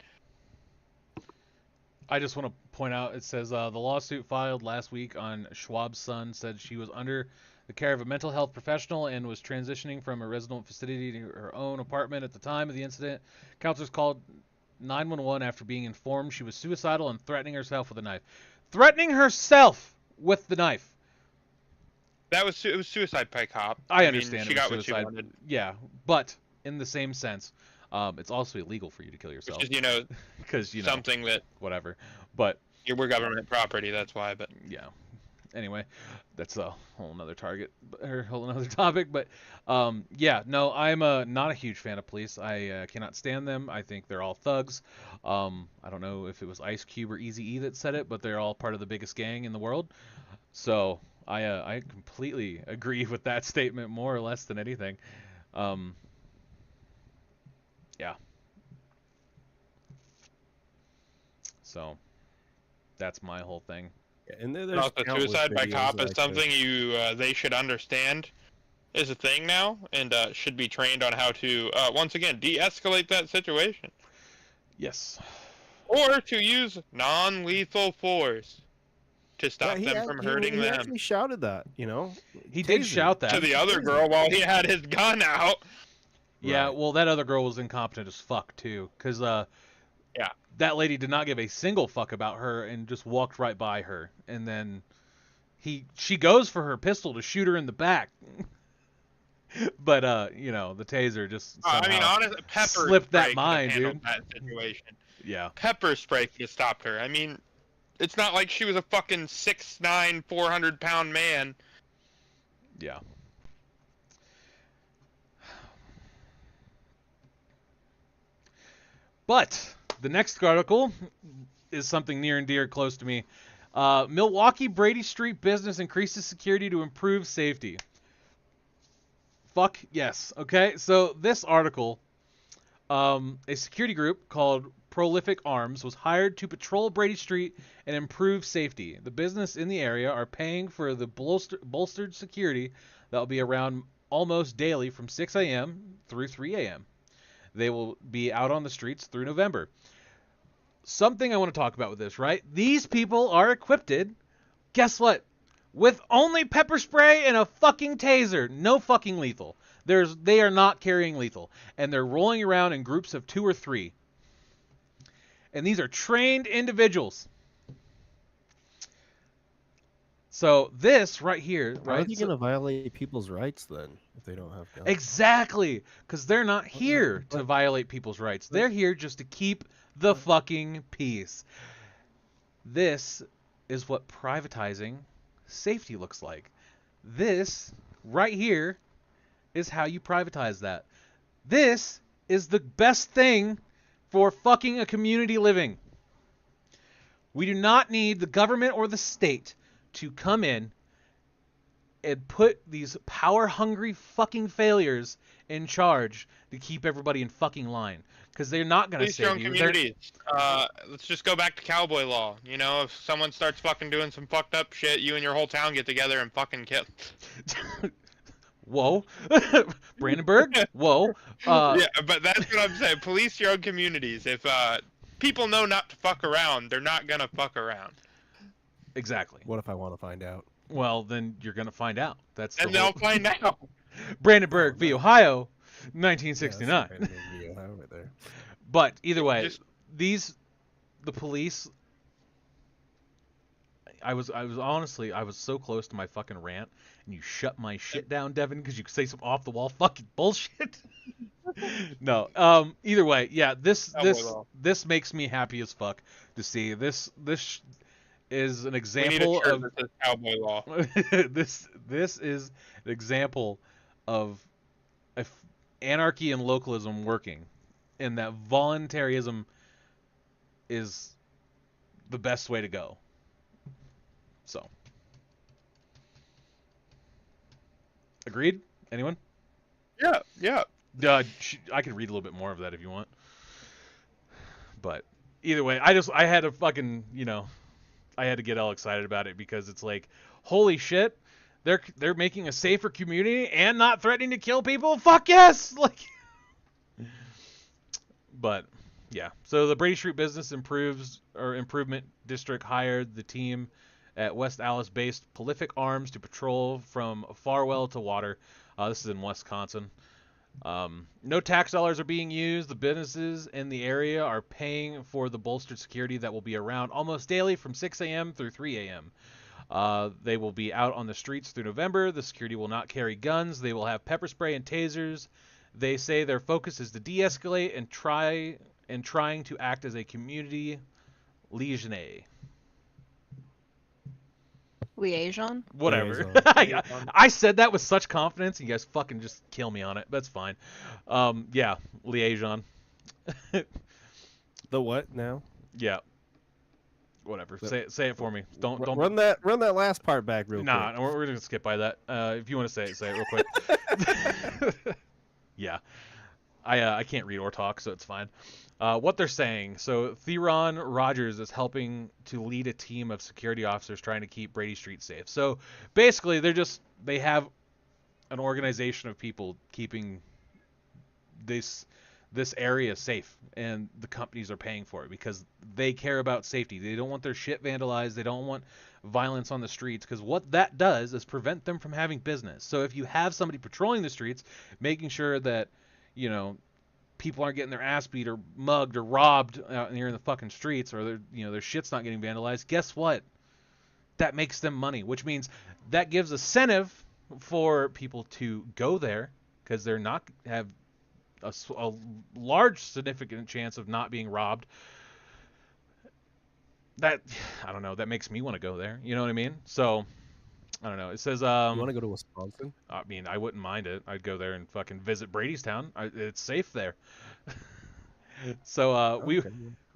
I just want to point out, it says the lawsuit filed last week on Schwab's son said she was under the care of a mental health professional and was transitioning from a resident facility to her own apartment at the time of the incident. Counselors called 911 after being informed she was suicidal and threatening herself with a knife. Threatening herself with the knife. It was suicide by cop. I understand. She got what she wanted. Yeah, but in the same sense, it's also illegal for you to kill yourself. It's just, because something that whatever. But we're government property. That's why. But yeah. Anyway, that's a whole nother topic. But yeah, no, I'm not a huge fan of police. I cannot stand them. I think they're all thugs. I don't know if it was Ice Cube or Eazy-E that said it, but they're all part of the biggest gang in the world. So I completely agree with that statement, more or less than anything. Yeah. So that's my whole thing. And also, suicide by cop is something they should understand is a thing now, and should be trained on how to once again de-escalate that situation. Yes. Or to use non-lethal force to stop them from hurting them. He actually shouted that, He did shout that to the other girl while he had his gun out. Yeah, well, that other girl was incompetent as fuck too, because Yeah. That lady did not give a single fuck about her and just walked right by her. And then she goes for her pistol to shoot her in the back. But the taser just somehow honestly, pepper slipped spray that could mind, have handled dude. that situation. Yeah. Pepper spray could have stopped her. I mean, it's not like she was a fucking 6'9", 400-pound man. Yeah. But the next article is something near and dear close to me. Milwaukee Brady Street business increases security to improve safety. Fuck yes. Okay, so this article, a security group called Prolific Arms was hired to patrol Brady Street and improve safety. The business in the area are paying for the bolstered security that will be around almost daily from 6 a.m. through 3 a.m. They will be out on the streets through November. Something I want to talk about with this, right? These people are equipped, guess what? With only pepper spray and a fucking taser. No fucking lethal. They are not carrying lethal. And they're rolling around in groups of 2 or 3. And these are trained individuals. So this right here, right? How are they going to violate people's rights then if they don't have guns? Exactly, because they're not here to violate people's rights. They're here just to keep the fucking peace. This is what privatizing safety looks like. This right here is how you privatize that. This is the best thing for fucking a community living. We do not need the government or the state to come in and put these power-hungry fucking failures in charge to keep everybody in fucking line. Because they're not going to save you. Communities. Let's just go back to cowboy law. You know, if someone starts fucking doing some fucked up shit, you and your whole town get together and fucking kill. Whoa. Brandenburg? Whoa. Yeah, but that's what I'm saying. Police your own communities. If people know not to fuck around, they're not going to fuck around. Exactly. What if I want to find out? Well, then you're going to find out. And they'll find out. Brandenburg v. Ohio, 1969. Yeah, Ohio right there. But either way, the police, I was so close to my fucking rant, and you shut my shit down, Devin, because you could say some off the wall fucking bullshit. No. Either way, yeah, this makes me happy as fuck to see this is an example of cowboy law. this is an example of anarchy and localism working, and that voluntarism is the best way to go. So, agreed? Anyone? Yeah. I could read a little bit more of that if you want. But either way, I had to fucking, I had to get all excited about it because it's like, holy shit, they're making a safer community and not threatening to kill people. Fuck yes! Like, but yeah. So the Brady Street Business Improvement District hired the team at West Allis-based Prolific Arms to patrol from Farwell to Water. This is in Wisconsin. No tax dollars are being used. The businesses in the area are paying for the bolstered security that will be around almost daily from 6 a.m. through 3 a.m. They will be out on the streets through November. The security will not carry guns. They will have pepper spray and tasers. They say their focus is to de-escalate and trying to act as a community liaison. Liaison? Whatever. I said that with such confidence, and you guys fucking just kill me on it. That's fine. Yeah, liaison. The what now? Yeah. Whatever. Say it for me. Don't run that last part back real quick. Nah, we're gonna skip by that. If you want to say it real quick. Yeah. I can't read or talk, so it's fine. What they're saying. So Theron Rogers is helping to lead a team of security officers trying to keep Brady Street safe. So basically, they have an organization of people keeping this area safe, and the companies are paying for it because they care about safety. They don't want their shit vandalized. They don't want violence on the streets, because what that does is prevent them from having business. So if you have somebody patrolling the streets, making sure that people aren't getting their ass beat or mugged or robbed out here in the fucking streets, or their shit's not getting vandalized, guess what? That makes them money, which means that gives incentive for people to go there because they're not have a large significant chance of not being robbed. That, I don't know, that makes me want to go there. You know what I mean? So I don't know. It says You want to go to Wisconsin? I mean, I wouldn't mind it. I'd go there and fucking visit Brady's town. It's safe there. So Okay.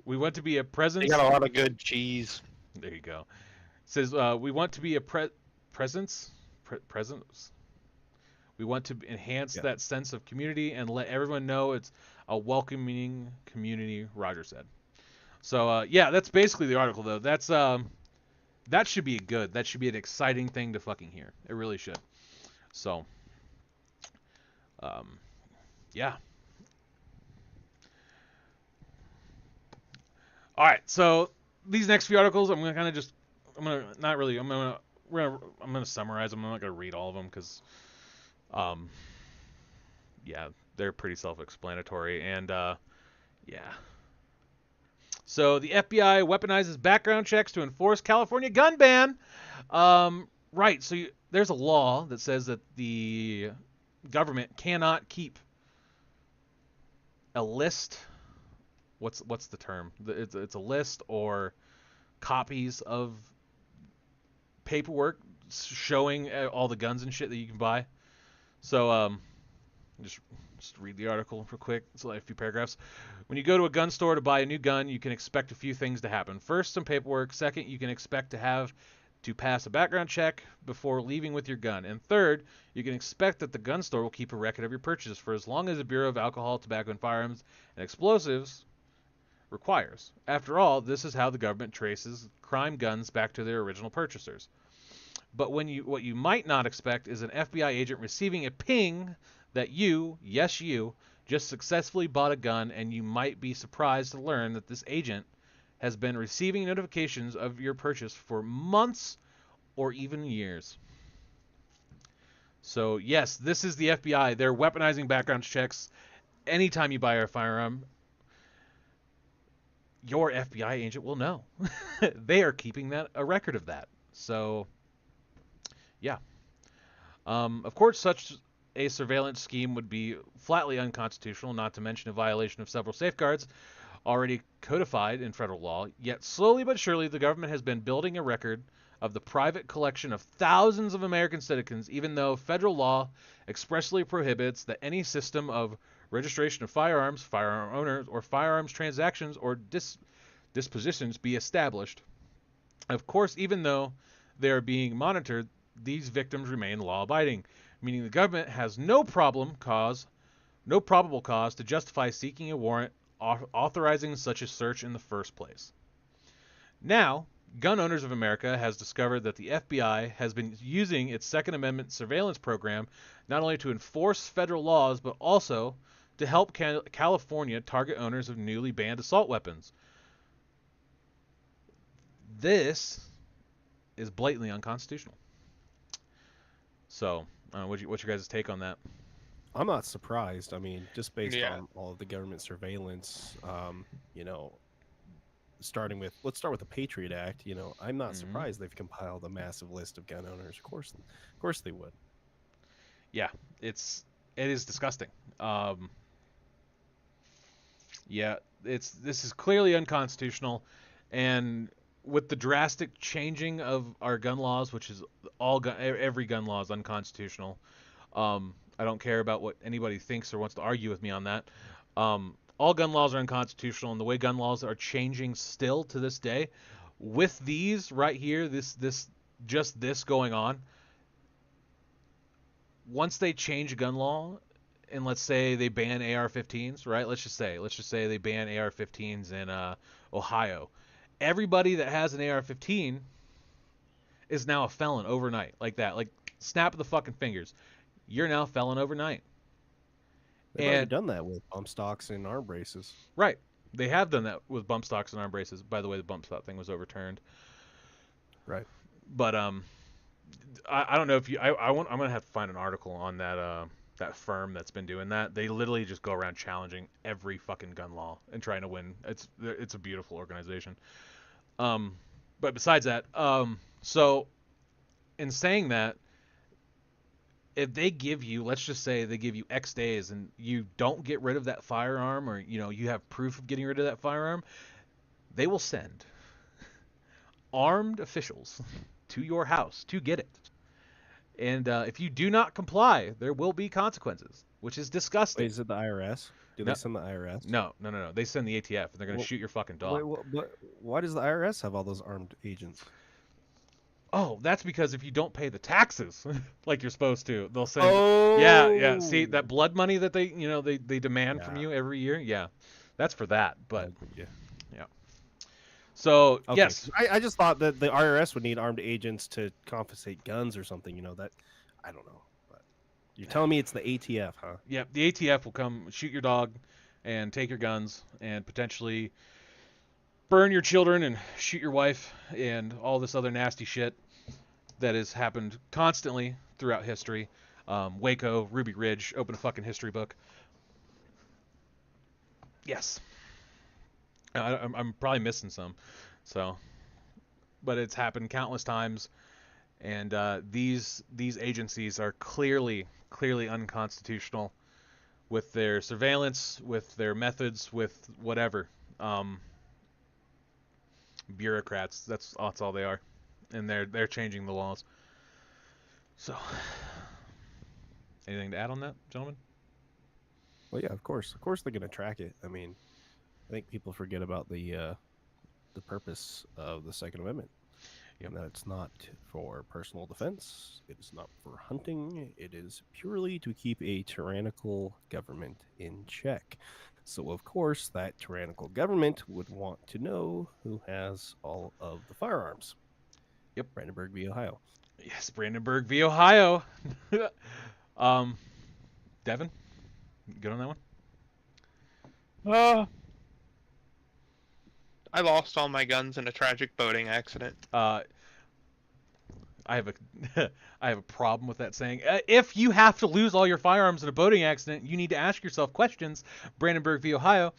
we want to be a presence. They got a lot of good cheese. There you go. It says we want to be a presence. We want to enhance that sense of community and let everyone know it's a welcoming community, Roger said. So yeah, that's basically the article though. That's that should be good. That should be an exciting thing to fucking hear. It really should. So yeah. All right, so these next few articles, I'm gonna summarize them. I'm not gonna read all of them because, yeah, they're pretty self-explanatory, and yeah. So the FBI weaponizes background checks to enforce California gun ban. Right. So there's a law that says that the government cannot keep a list. What's the term? It's a list or copies of paperwork showing all the guns and shit that you can buy. So just read the article real quick. It's like a few paragraphs. When you go to a gun store to buy a new gun, you can expect a few things to happen. First, some paperwork. Second, you can expect to have to pass a background check before leaving with your gun. And third, you can expect that the gun store will keep a record of your purchases for as long as the Bureau of Alcohol, Tobacco, and Firearms and Explosives requires. After all, this is how the government traces crime guns back to their original purchasers. But what you might not expect is an FBI agent receiving a ping that you, yes you, just successfully bought a gun, and you might be surprised to learn that this agent has been receiving notifications of your purchase for months or even years. So yes, this is the FBI. They're weaponizing background checks anytime you buy a firearm. Your FBI agent will know. They are keeping a record of that. So yeah. Of course, such a surveillance scheme would be flatly unconstitutional, not to mention a violation of several safeguards already codified in federal law. Yet slowly but surely, the government has been building a record of the private collection of thousands of American citizens, even though federal law expressly prohibits that any system of registration of firearms, firearm owners, or firearms transactions or dispositions be established. Of course, even though they are being monitored, these victims remain law-abiding, meaning the government has no probable cause to justify seeking a warrant authorizing such a search in the first place. Now, Gun Owners of America has discovered that the FBI has been using its Second Amendment surveillance program not only to enforce federal laws, but also to help California target owners of newly banned assault weapons. This is blatantly unconstitutional. So, what's your guys' take on that? I'm not surprised. I mean, just based on all of the government surveillance, let's start with the Patriot Act. I'm not surprised they've compiled a massive list of gun owners. Of course they would. Yeah, it is disgusting. Yeah, this is clearly unconstitutional, and with the drastic changing of our gun laws, which is every gun law is unconstitutional. I don't care about what anybody thinks or wants to argue with me on that. All gun laws are unconstitutional, and the way gun laws are changing still to this day, with these right here, this going on, once they change a gun law, and let's say they ban AR-15s, right? Let's just say they ban AR-15s in Ohio. Everybody that has an AR-15 is now a felon overnight, like that. Like, snap of the fucking fingers. You're now a felon overnight. They've already done that with bump stocks and arm braces. Right. They have done that with bump stocks and arm braces. By the way, the bump stock thing was overturned. Right. But I don't know if I'm gonna have to find an article on that that firm that's been doing that. They literally just go around challenging every fucking gun law and trying to win. It's a beautiful organization. But besides that, so in saying that, if they give you, let's just say they give you X days and you don't get rid of that firearm, or you have proof of getting rid of that firearm, they will send armed officials to your house to get it. And if you do not comply, there will be consequences, which is disgusting. Wait, is it the IRS? Do they send the IRS? No. They send the ATF, and they're going to shoot your fucking dog. But why does the IRS have all those armed agents? Oh, that's because if you don't pay the taxes like you're supposed to, they'll send. Oh. Yeah. See that blood money that they demand from you every year. Yeah, that's for that. But yeah. So okay. Yes, I just thought that the IRS would need armed agents to confiscate guns or something. That I don't know. But you're telling me it's the ATF, huh? Yeah, the ATF will come shoot your dog, and take your guns, and potentially burn your children and shoot your wife and all this other nasty shit that has happened constantly throughout history. Waco, Ruby Ridge, open a fucking history book. Yes. I'm probably missing some. But it's happened countless times, and these agencies are clearly unconstitutional with their surveillance, with their methods, with whatever. Bureaucrats. That's all they are, and they're changing the laws. So, anything to add on that, gentlemen? Well, yeah, of course they're gonna track it. I mean, I think people forget about the purpose of the Second Amendment. Yep. And that it's not for personal defense. It is not for hunting. It is purely to keep a tyrannical government in check. So, of course, that tyrannical government would want to know who has all of the firearms. Yep. Brandenburg v. Ohio. Yes, Brandenburg v. Ohio. Devin, good on that one? I lost all my guns in a tragic boating accident. I have a problem with that saying. If you have to lose all your firearms in a boating accident, you need to ask yourself questions. Brandenburg v. Ohio.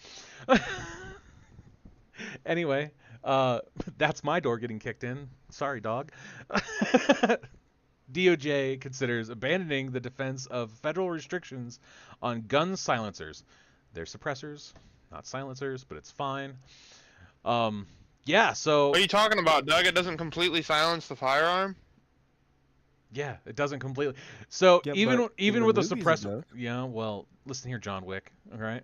Anyway, that's my door getting kicked in. Sorry, dog. DOJ considers abandoning the defense of federal restrictions on gun silencers. They're suppressors, not silencers, but it's fine. Yeah, so... What are you talking about, Doug? It doesn't completely silence the firearm? Yeah, it doesn't completely. So Yeah, even with a movies it suppressor... does. Yeah, well, listen here, John Wick, all right?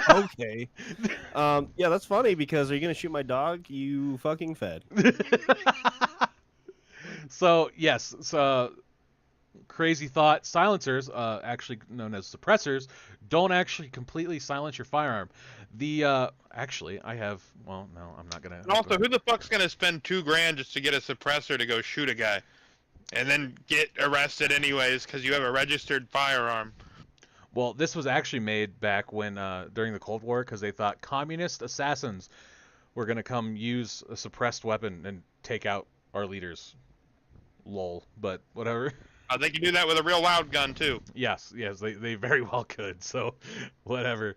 Okay. Yeah, that's funny because are you going to shoot my dog? You fucking fed. So, yes, crazy thought. Silencers, actually known as suppressors, don't actually completely silence your firearm. Actually, I have, well, no, I'm not going to. And also, who the fuck's going to spend $2,000 just to get a suppressor to go shoot a guy? And then get arrested anyways because you have a registered firearm? Well, this was actually made back when, during the Cold War, because they thought communist assassins were going to come use a suppressed weapon and take out our leaders. Lol, but whatever. They can do that with a real loud gun too. Yes, they very well could. So, whatever.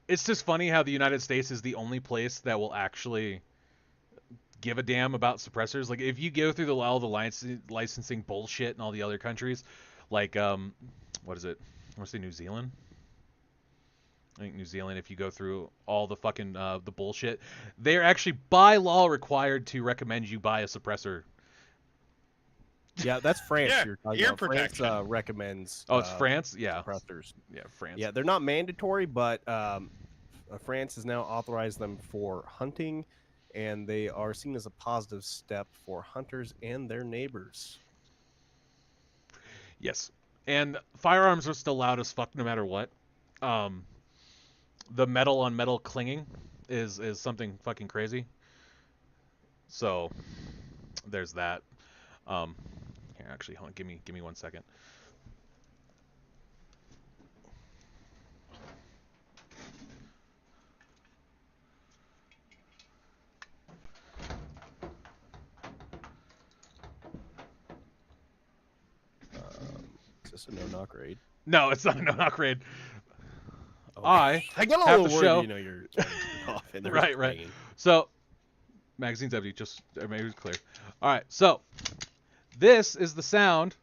It's just funny how the United States is the only place that will actually give a damn about suppressors. Like, if you go through all the licensing bullshit in all the other countries, like what is it? I want to say New Zealand. I think New Zealand. If you go through all the fucking the bullshit, they're actually by law required to recommend you buy a suppressor. Yeah, that's France. Yeah, you're talking ear about. protection. France recommends. Oh, it's France. Yeah, suppressors. Yeah, France. Yeah, they're not mandatory, but France has now authorized them for hunting, and they are seen as a positive step for hunters and their neighbors. Yes, and firearms are still loud as fuck no matter what. The metal on metal clinging is something fucking crazy. So there's that. Here, actually, hold on, give me 1 second. this a no-knock raid? No, it's not a no-knock raid. Okay. I got a have little the worried, show. you know, you're off and there's right. banging. So, magazine's empty. Just make it clear. All right. So, this is the sound.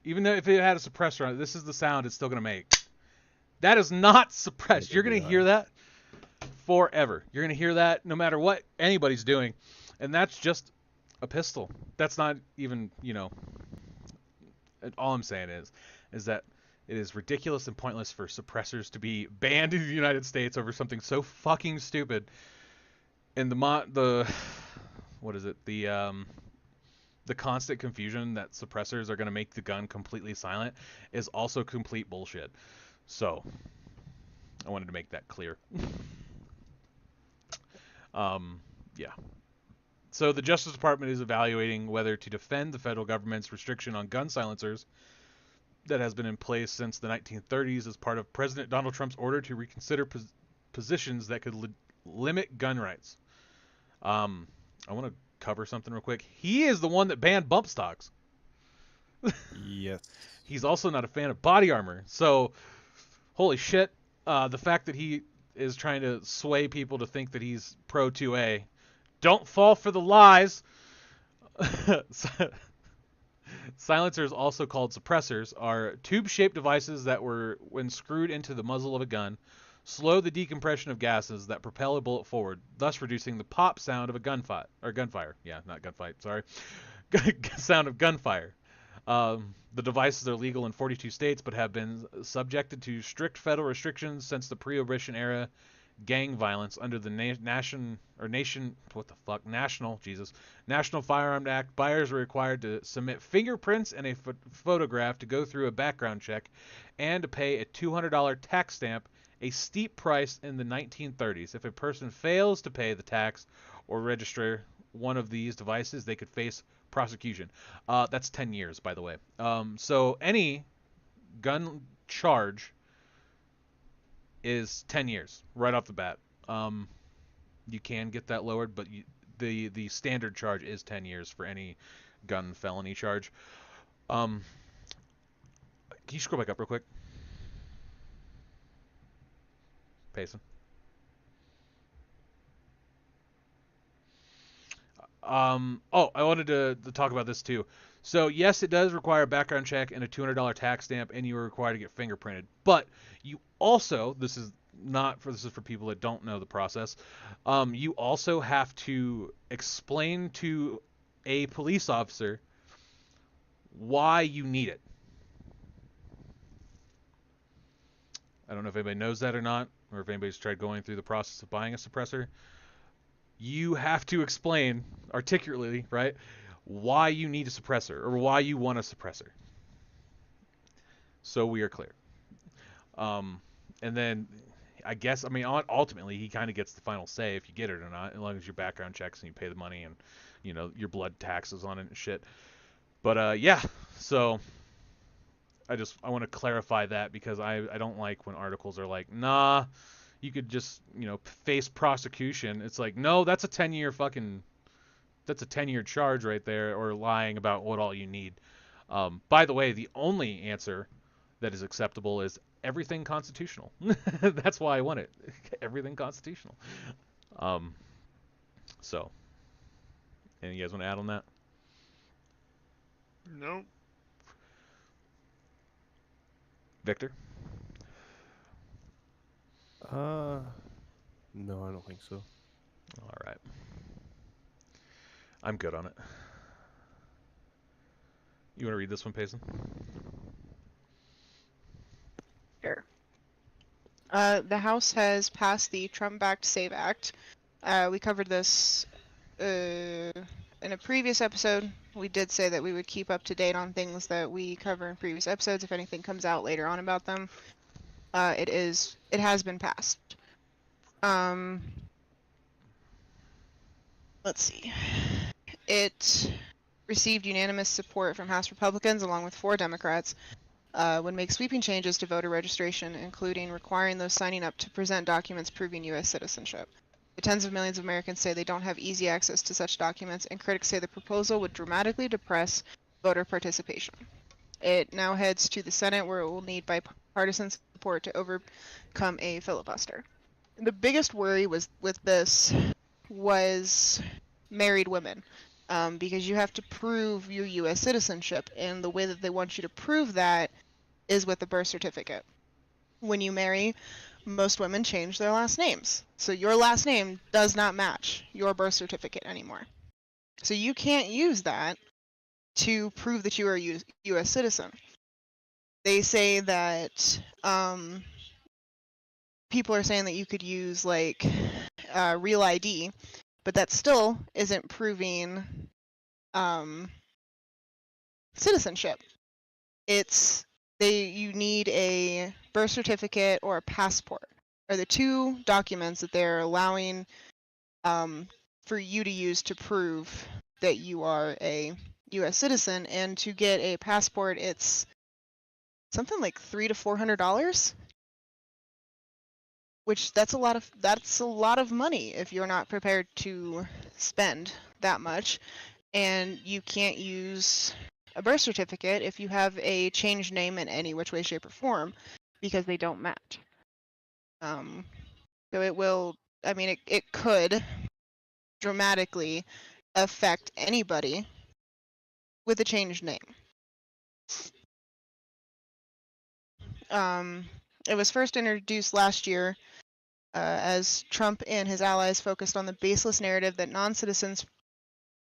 Even though if it had a suppressor on it, this is the sound it's still gonna make. That is not suppressed. You're gonna hear that forever. You're gonna hear that no matter what anybody's doing, and that's just a pistol. That's not even, you know. All I'm saying is that it is ridiculous and pointless for suppressors to be banned in the United States over something so fucking stupid. And the constant confusion that suppressors are going to make the gun completely silent is also complete bullshit. So I wanted to make that clear. Yeah. So the Justice Department is evaluating whether to defend the federal government's restriction on gun silencers that has been in place since the 1930s as part of President Donald Trump's order to reconsider positions that could limit gun rights. I want to cover something real quick. He is the one that banned bump stocks. Yes. He's also not a fan of body armor. So, holy shit. The fact that he is trying to sway people to think that he's pro 2A. Don't fall for the lies. Silencers, also called suppressors, are tube-shaped devices that were, when screwed into the muzzle of a gun, slow the decompression of gases that propel a bullet forward, thus reducing the pop sound of a gunfire. Yeah, not gunfight, sorry. Sound of gunfire. The devices are legal in 42 states, but have been subjected to strict federal restrictions since the Prohibition era gang violence under the National Firearm Act. Buyers are required to submit fingerprints and a photograph to go through a background check and to pay a $200 tax stamp, a steep price in the 1930s. If a person fails to pay the tax or register one of these devices, they could face prosecution. That's 10 years, by the way. So any gun charge is 10 years right off the bat. You can get that lowered, but the standard charge is 10 years for any gun felony charge. Can you scroll back up real quick? Payson. I wanted to talk about this too. So yes, it does require a background check and a $200 tax stamp, and you are required to get fingerprinted. But you also, this is for people that don't know the process. You also have to explain to a police officer why you need it. I don't know if anybody knows that or not, or if anybody's tried going through the process of buying a suppressor. You have to explain articulately, right, why you need a suppressor or why you want a suppressor. So we are clear. And then I guess, ultimately he kind of gets the final say if you get it or not, as long as your background checks and you pay the money and, you know, your blood taxes on it and shit. But yeah, so I want to clarify that because I don't like when articles are like, nah, you could just, you know, face prosecution. It's like, no, that's a 10-year charge right there, or lying about what all you need. By the way, the only answer that is acceptable is everything constitutional. That's why I want it. Everything constitutional. So, any you guys want to add on that? No. Victor? No, I don't think so. All right. I'm good on it. You want to read this one, Payson? Sure. The House has passed the Trump-backed SAVE Act. We covered this in a previous episode. We did say that we would keep up to date on things that we cover in previous episodes if anything comes out later on about them. It has been passed. Let's see. It received unanimous support from House Republicans along with 4 Democrats. Would make sweeping changes to voter registration, including requiring those signing up to present documents proving U.S. citizenship. The tens of millions of Americans say they don't have easy access to such documents, and critics say the proposal would dramatically depress voter participation. It now heads to the Senate, where it will need bipartisan support to overcome a filibuster. The biggest worry with this was married women, because you have to prove your U.S. citizenship, and the way that they want you to prove that is with a birth certificate. When you marry, most women change their last names, so your last name does not match your birth certificate anymore. So you can't use that to prove that you are a U.S. citizen. They say that people are saying that you could use like real ID, but that still isn't proving citizenship. You need a birth certificate or a passport, are the two documents that they're allowing for you to use to prove that you are a U.S. citizen. And to get a passport, it's something like $300 to $400, which that's a lot of money if you're not prepared to spend that much. And you can't use a birth certificate if you have a changed name in any which way, shape, or form, because they don't match. So it will, I mean, it could dramatically affect anybody with a changed name. It was first introduced last year as Trump and his allies focused on the baseless narrative that non-citizens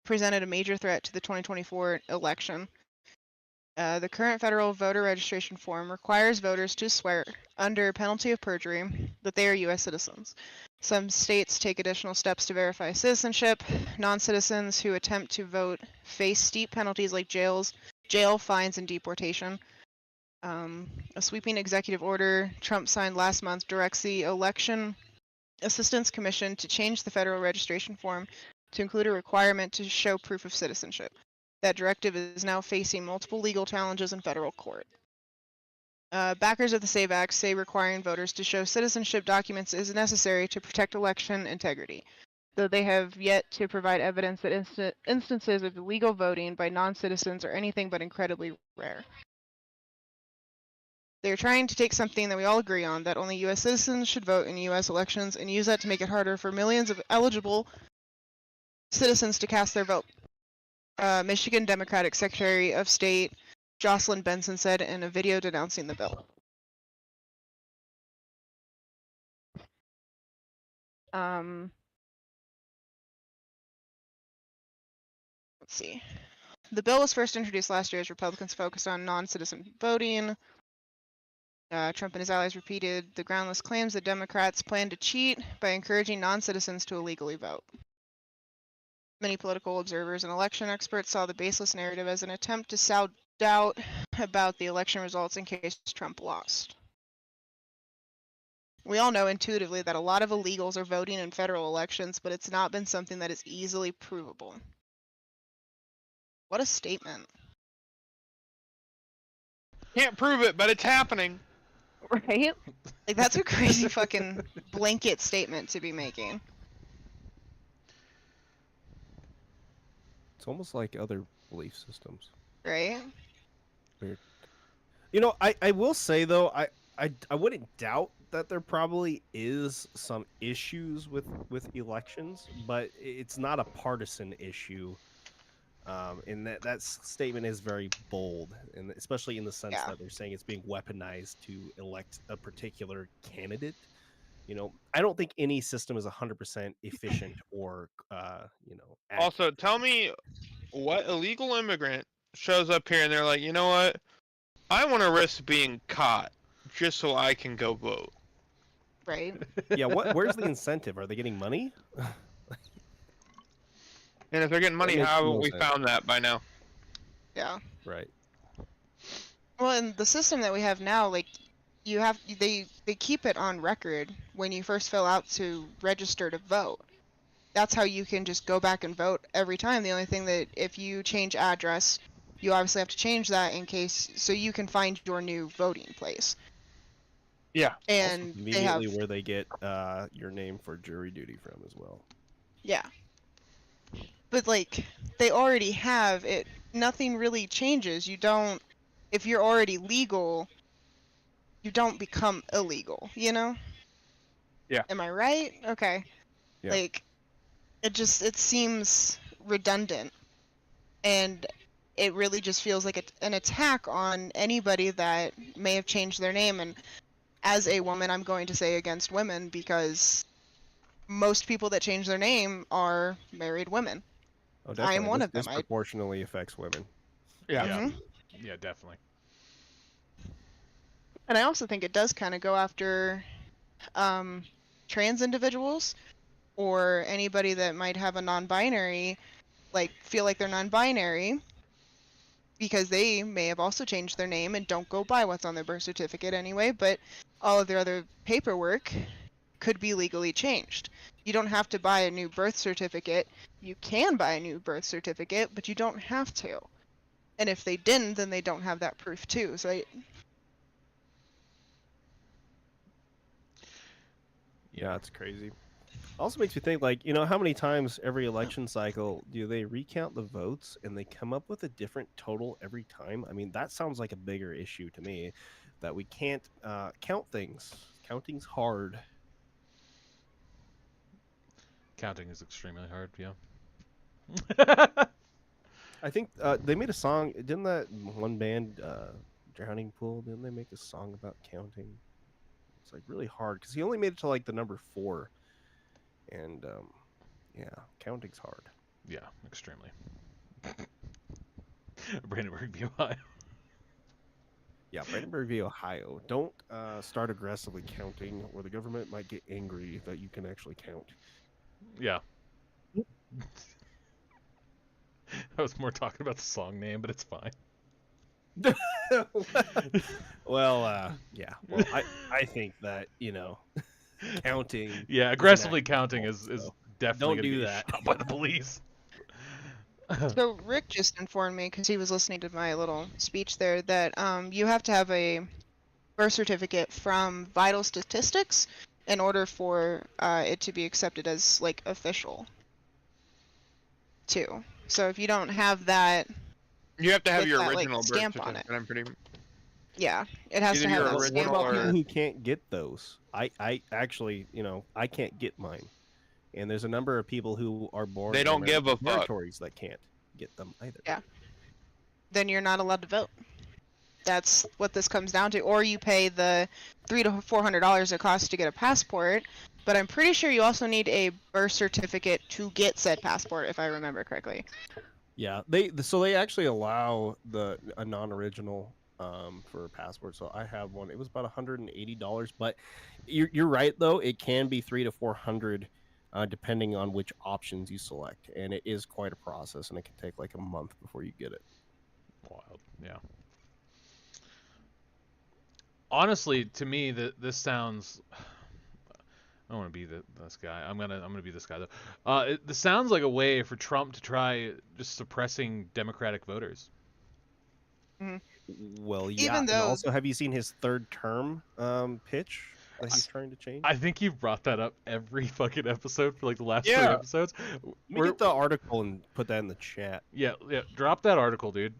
presented a major threat to the 2024 election. The current federal voter registration form requires voters to swear under penalty of perjury that they are U.S. citizens. Some states take additional steps to verify citizenship. Non-citizens who attempt to vote face steep penalties like jail, fines, and deportation. A sweeping executive order Trump signed last month directs the Election Assistance Commission to change the federal registration form to include a requirement to show proof of citizenship. That directive is now facing multiple legal challenges in federal court. Backers of the SAVE Act say requiring voters to show citizenship documents is necessary to protect election integrity, though they have yet to provide evidence that instances of illegal voting by non-citizens are anything but incredibly rare. They're trying to take something that we all agree on, that only U.S. citizens should vote in U.S. elections, and use that to make it harder for millions of eligible citizens to cast their vote. Michigan Democratic Secretary of State Jocelyn Benson said in a video denouncing the bill. Let's see. The bill was first introduced last year as Republicans focused on non-citizen voting. Trump and his allies repeated the groundless claims that Democrats plan to cheat by encouraging non-citizens to illegally vote. Many political observers and election experts saw the baseless narrative as an attempt to sow doubt about the election results in case Trump lost. We all know intuitively that a lot of illegals are voting in federal elections, but it's not been something that is easily provable. What a statement. Can't prove it, but it's happening. Right? Like, that's a crazy fucking blanket statement to be making. It's almost like other belief systems. Right? Weird. You know, I will say though, I wouldn't doubt that there probably is some issues with elections, but it's not a partisan issue. And that statement is very bold, and especially in the sense that they're saying it's being weaponized to elect a particular candidate. You know, I don't think any system is 100% efficient or, you know. Accurate. Also, tell me what illegal immigrant shows up here and they're like, you know what? I want to risk being caught just so I can go vote. Right. Yeah. Where's the incentive? Are they getting money? And if they're getting money, how haven't we found that by now? Yeah. Right. Well, in the system that we have now, like, they keep it on record when you first fill out to register to vote. That's how you can just go back and vote every time. The only thing that if you change address, you obviously have to change that in case, so you can find your new voting place. Yeah. And also immediately where they get your name for jury duty from as well. Yeah. But like, they already have it. Nothing really changes. You don't if you're already legal, you don't become illegal, you know? Yeah. Am I right? Okay. Yeah. Like, it seems redundant. And it really just feels like an attack on anybody that may have changed their name. And as a woman, I'm going to say against women, because most people that change their name are married women. Oh, I am definitely. one This of them. disproportionately affects women. Yeah. Yeah. Mhm. Yeah, definitely. And I also think it does kind of go after trans individuals or anybody that might have a non-binary, like feel like they're non-binary, because they may have also changed their name and don't go by what's on their birth certificate anyway, but all of their other paperwork could be legally changed. You don't have to buy a new birth certificate. You can buy a new birth certificate, but you don't have to. And if they didn't, then they don't have that proof too. So Yeah, it's crazy. Also makes me think, like, how many times every election cycle do they recount the votes and they come up with a different total every time? I mean, that sounds like a bigger issue to me, that we can't count things. Counting's hard. Counting is extremely hard, yeah. I think they made a song. Didn't that one band, Drowning Pool, didn't they make a song about counting? It's like really hard because he only made it to like the number 4. And yeah, counting's hard. Yeah, extremely. Brandenburg, Ohio. Yeah, Brandenburg v. Ohio. Don't start aggressively counting, or the government might get angry that you can actually count. Yeah. I was more talking about the song name, but it's fine. Well, yeah. Well, I think that counting. Yeah, is an aggressively act of counting assault, is so definitely don't going to do get that. shot by the police. So Rick just informed me, because he was listening to my little speech there, that you have to have a birth certificate from Vital Statistics in order for it to be accepted as like official too. So if you don't have that, You have to have with your that, like, original birth stamp on certificate. I'm pretty. yeah, it has Either to have your that What stamp original about on people it. who can't get those? I actually, I can't get mine. And there's a number of people who are born They in don't give a American fuck. territories that can't get them either. Yeah. Then you're not allowed to vote. That's what this comes down to. Or you pay the $300 to $400 it costs to get a passport. But I'm pretty sure you also need a birth certificate to get said passport, if I remember correctly. Yeah, they actually allow a non-original for a passport. So I have one. It was about $180, but you're right though. It can be $300 to $400 depending on which options you select, and it is quite a process, and it can take like a month before you get it. Wild, yeah. Honestly, to me, this sounds. I don't want to be this guy. I'm gonna be this guy though. This sounds like a way for Trump to try just suppressing Democratic voters. Mm-hmm. Well, yeah, Even and though also, have you seen his third term pitch that he's trying to change? I think you've brought that up every fucking episode for like the last 3 Yeah. episodes. Let me get the article and put that in the chat. Yeah, drop that article, dude.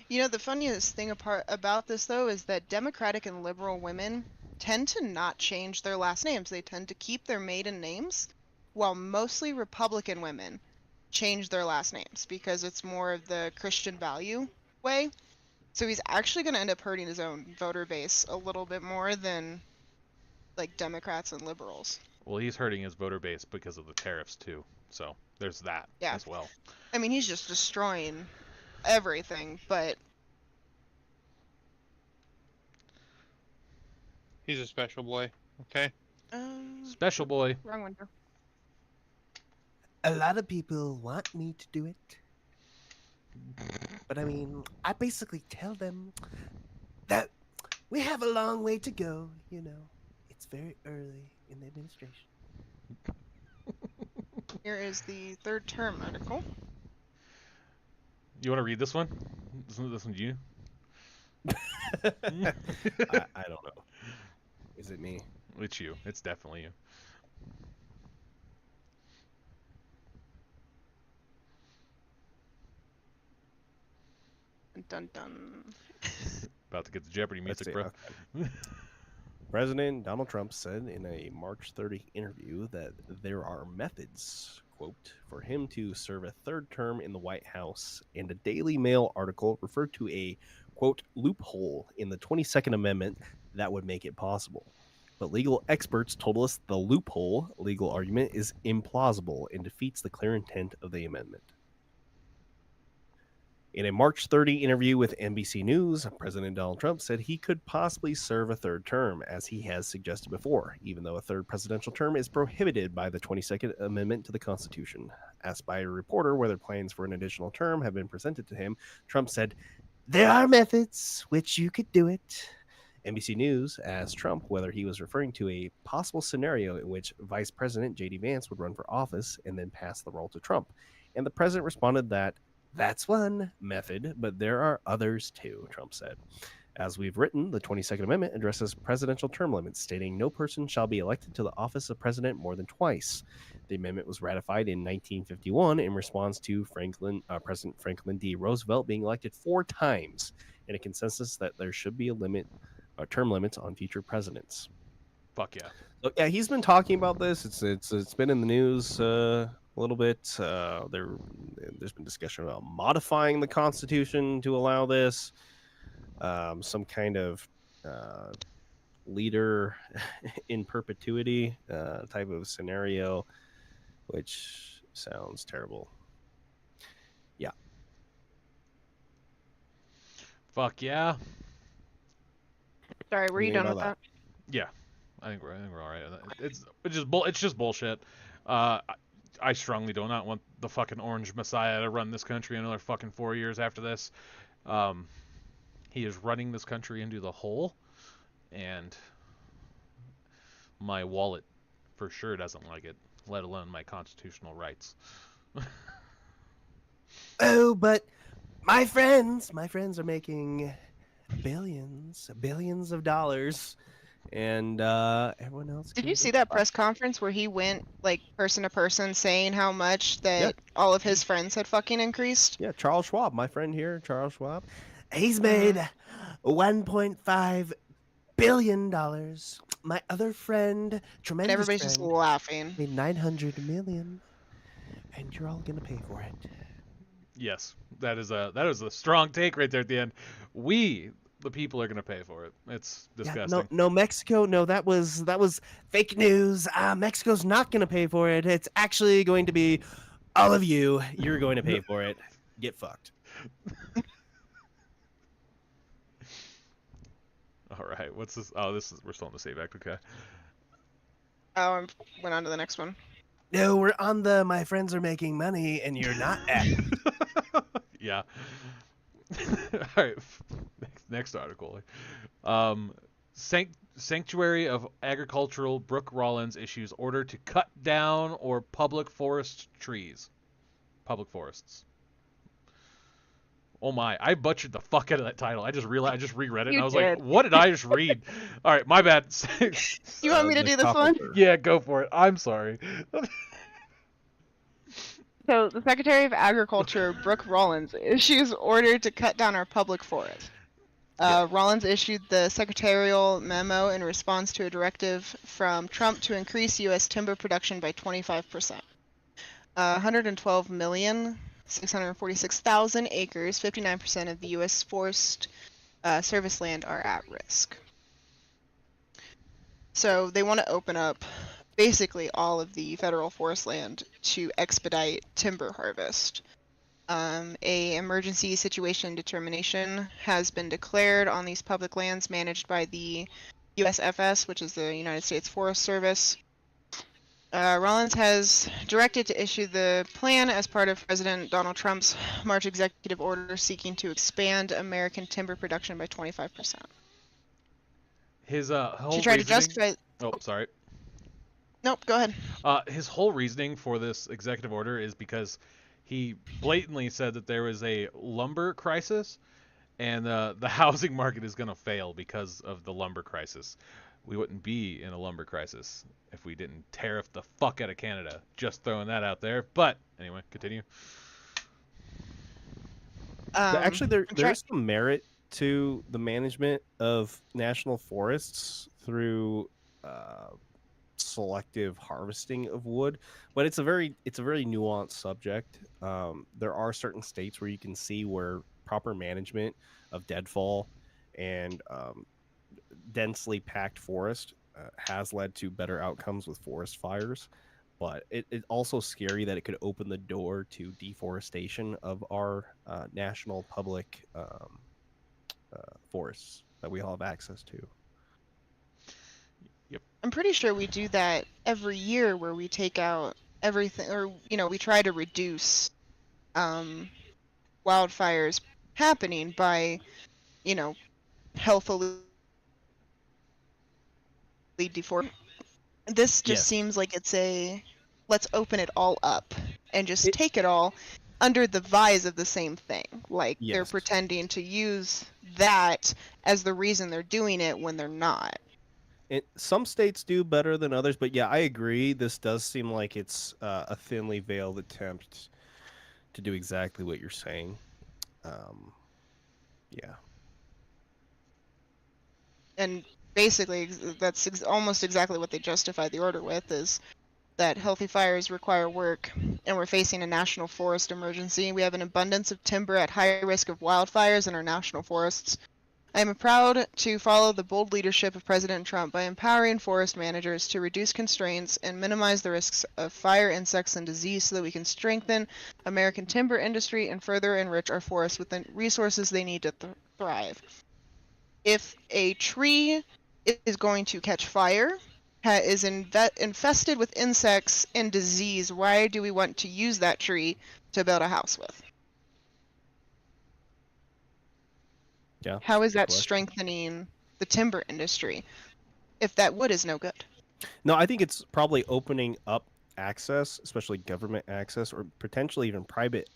the funniest thing about this though is that Democratic and liberal women tend to not change their last names. They tend to keep their maiden names, while mostly Republican women change their last names because it's more of the Christian value way. So he's actually going to end up hurting his own voter base a little bit more than like Democrats and liberals. Well, he's hurting his voter base because of the tariffs too. So there's that as well. I mean, he's just destroying everything, but He's a special boy. Okay. Special boy. Wrong window. A lot of people want me to do it. But I mean, I basically tell them that we have a long way to go, It's very early in the administration. Here is the third term article. You want to read this one? This one you? I don't know. Is it me? It's you. It's definitely you. dun dun. About to get the Jeopardy Let's music, see. bro. Okay. President Donald Trump said in a March 30 interview that there are methods, quote, for him to serve a third term in the White House, and a Daily Mail article referred to a, quote, loophole in the 22nd Amendment that would make it possible. But legal experts told us the loophole legal argument is implausible and defeats the clear intent of the amendment. In a March 30 interview with NBC News, President Donald Trump said he could possibly serve a third term, as he has suggested before, even though a third presidential term is prohibited by the 22nd Amendment to the Constitution. Asked by a reporter whether plans for an additional term have been presented to him, Trump said, "There are methods which you could do it." NBC News asked Trump whether he was referring to a possible scenario in which Vice President J.D. Vance would run for office and then pass the role to Trump. And the president responded that that's one method, but there are others too, Trump said. As we've written, the 22nd Amendment addresses presidential term limits, stating no person shall be elected to the office of president more than twice. The amendment was ratified in 1951 in response to President Franklin D. Roosevelt being elected 4 times, in a consensus that there should be a limit, term limits on future presidents. Fuck yeah. So, yeah, he's been talking about this. It's been in the news a little bit. There's been discussion about modifying the Constitution to allow this. Some kind of leader in perpetuity type of scenario, which sounds terrible. Yeah. Fuck yeah. Sorry, were you done with that? Yeah. I think we're all right. It's just bullshit. I strongly do not want the fucking orange messiah to run this country another fucking 4 years after this. He is running this country into the hole, and my wallet for sure doesn't like it, let alone my constitutional rights. Oh, but my friends are making billions of dollars, and everyone else. Did you see that press conference where he went like person to person saying how much that all of his friends had fucking increased? Yeah, Charles Schwab, my friend here, Charles Schwab. He's made $1.5 billion. My other friend, tremendous And everybody's friend, just laughing. made $900 million, and you're all gonna pay for it. Yes, that is a strong take right there at the end. We, the people, are gonna pay for it. It's disgusting. Yeah, no, Mexico. No, that was fake news. Mexico's not gonna pay for it. It's actually going to be all of you. You're going to pay for it. Get fucked. All right, what's this? Oh, we're still on the save act. Okay. Oh, I went on to the next one. No, we're on the my friends are making money and you're not at. Yeah. All right. Next article. Sanctuary of Agricultural Brooke Rollins issues order to cut down or public forest trees. Public forests. Oh my, I butchered the fuck out of that title. I just realized, I just reread it and I was like, what did I just read? All right, my bad. You want me to do this one? Yeah, go for it. I'm sorry. So the Secretary of Agriculture, Brooke Rollins, issues order to cut down our public forest. Rollins issued the secretarial memo in response to a directive from Trump to increase U.S. timber production by 25%. 112,646,000 acres, 59% of the U.S. Forest Service land are at risk. So they want to open up basically all of the federal forest land to expedite timber harvest. A emergency situation determination has been declared on these public lands managed by the USFS, which is the United States Forest Service. Rollins has directed to issue the plan as part of President Donald Trump's March executive order seeking to expand American timber production by 25%. His whole She tried to reasoning... justify. Oh, sorry. Nope, go ahead. His whole reasoning for this executive order is because he blatantly said that there was a lumber crisis and the housing market is going to fail because of the lumber crisis. We wouldn't be in a lumber crisis if we didn't tariff the fuck out of Canada. Just throwing that out there. But anyway, continue. Actually, there I'm there try- is some merit to the management of national forests through uh, selective harvesting of wood, but it's a very nuanced subject. There are certain states where you can see where proper management of deadfall and densely packed forest has led to better outcomes with forest fires. But it's also scary that it could open the door to deforestation of our national public forests that we all have access to. I'm pretty sure we do that every year where we take out everything, or we try to reduce wildfires happening by healthily deforest. This just Yes. seems like it's a let's open it all up and just It- take it all under the vise of the same thing. Like they're Yes. pretending to use that as the reason they're doing it when they're not. Some states do better than others, but yeah, I agree. This does seem like it's a thinly veiled attempt to do exactly what you're saying. Um, yeah. And basically, that's almost exactly what they justified the order with, is that healthy fires require work, and we're facing a national forest emergency. We have an abundance of timber at high risk of wildfires in our national forests. I am proud to follow the bold leadership of President Trump by empowering forest managers to reduce constraints and minimize the risks of fire, insects, and disease so that we can strengthen American timber industry and further enrich our forests with the resources they need to thrive. If a tree is going to catch fire, is infested with insects and disease, why do we want to use that tree to build a house with? Yeah. How is good that question. strengthening the timber industry if that wood is no good? No, I think it's probably opening up access, especially government access, or potentially even private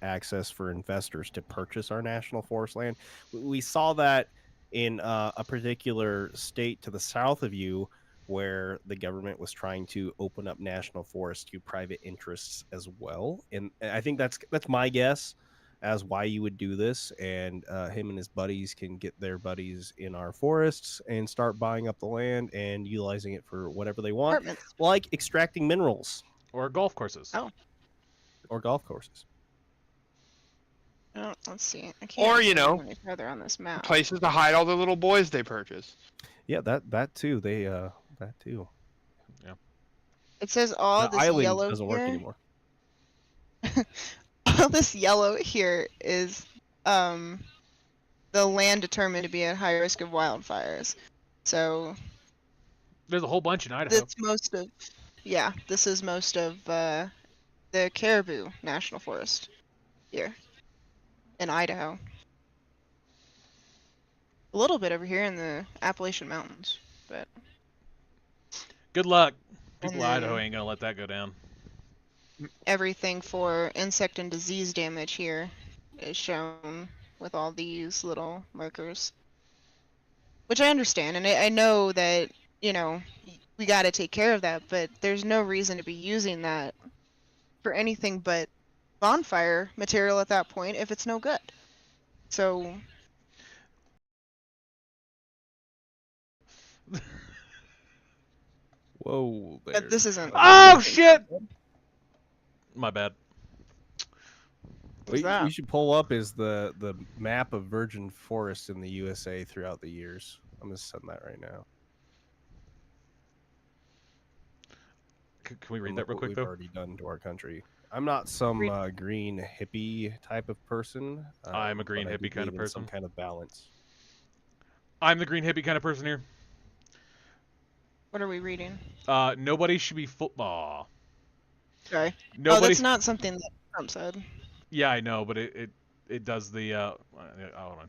access for investors to purchase our national forest land. We saw that in a particular state to the south of you, where the government was trying to open up national forests to private interests as well. And I think that's my guess as why you would do this. And him and his buddies can get their buddies in our forests and start buying up the land and utilizing it for whatever they want, Apartments. like extracting minerals Or golf courses. Oh. or golf courses. Oh, let's see. I can't Or, actually go any further on this map. Places to hide all the little boys they purchase. Yeah, that too. That too. It says all The this island yellow doesn't here. work anymore. All this yellow here is the land determined to be at high risk of wildfires. So There's a whole bunch in Idaho. that's most of, yeah, this is most of the Caribou National Forest here in Idaho. A little bit over here in the Appalachian Mountains, but Good luck. And People of Idaho then- ain't gonna let that go down. everything for insect and disease damage here is shown with all these little markers. Which I understand, and I know that, we got to take care of that, but there's no reason to be using that for anything but bonfire material at that point if it's no good. So, Whoa, there. but this isn't. Oh shit! My bad. What's What that? you should pull up is the map of virgin forests in the USA throughout the years. I'm gonna send that right now. Can we read And that look real what quick we've though? already done to our country. I'm not some green hippie type of person. I'm a green but I do hippie kind of believe in some person. kind of balance. I'm the green hippie kind of person here. What are we reading? Nobody should be football. Sorry. Oh, Nobody. that's not something that Trump said. Yeah, I know, but it does the. Hold on.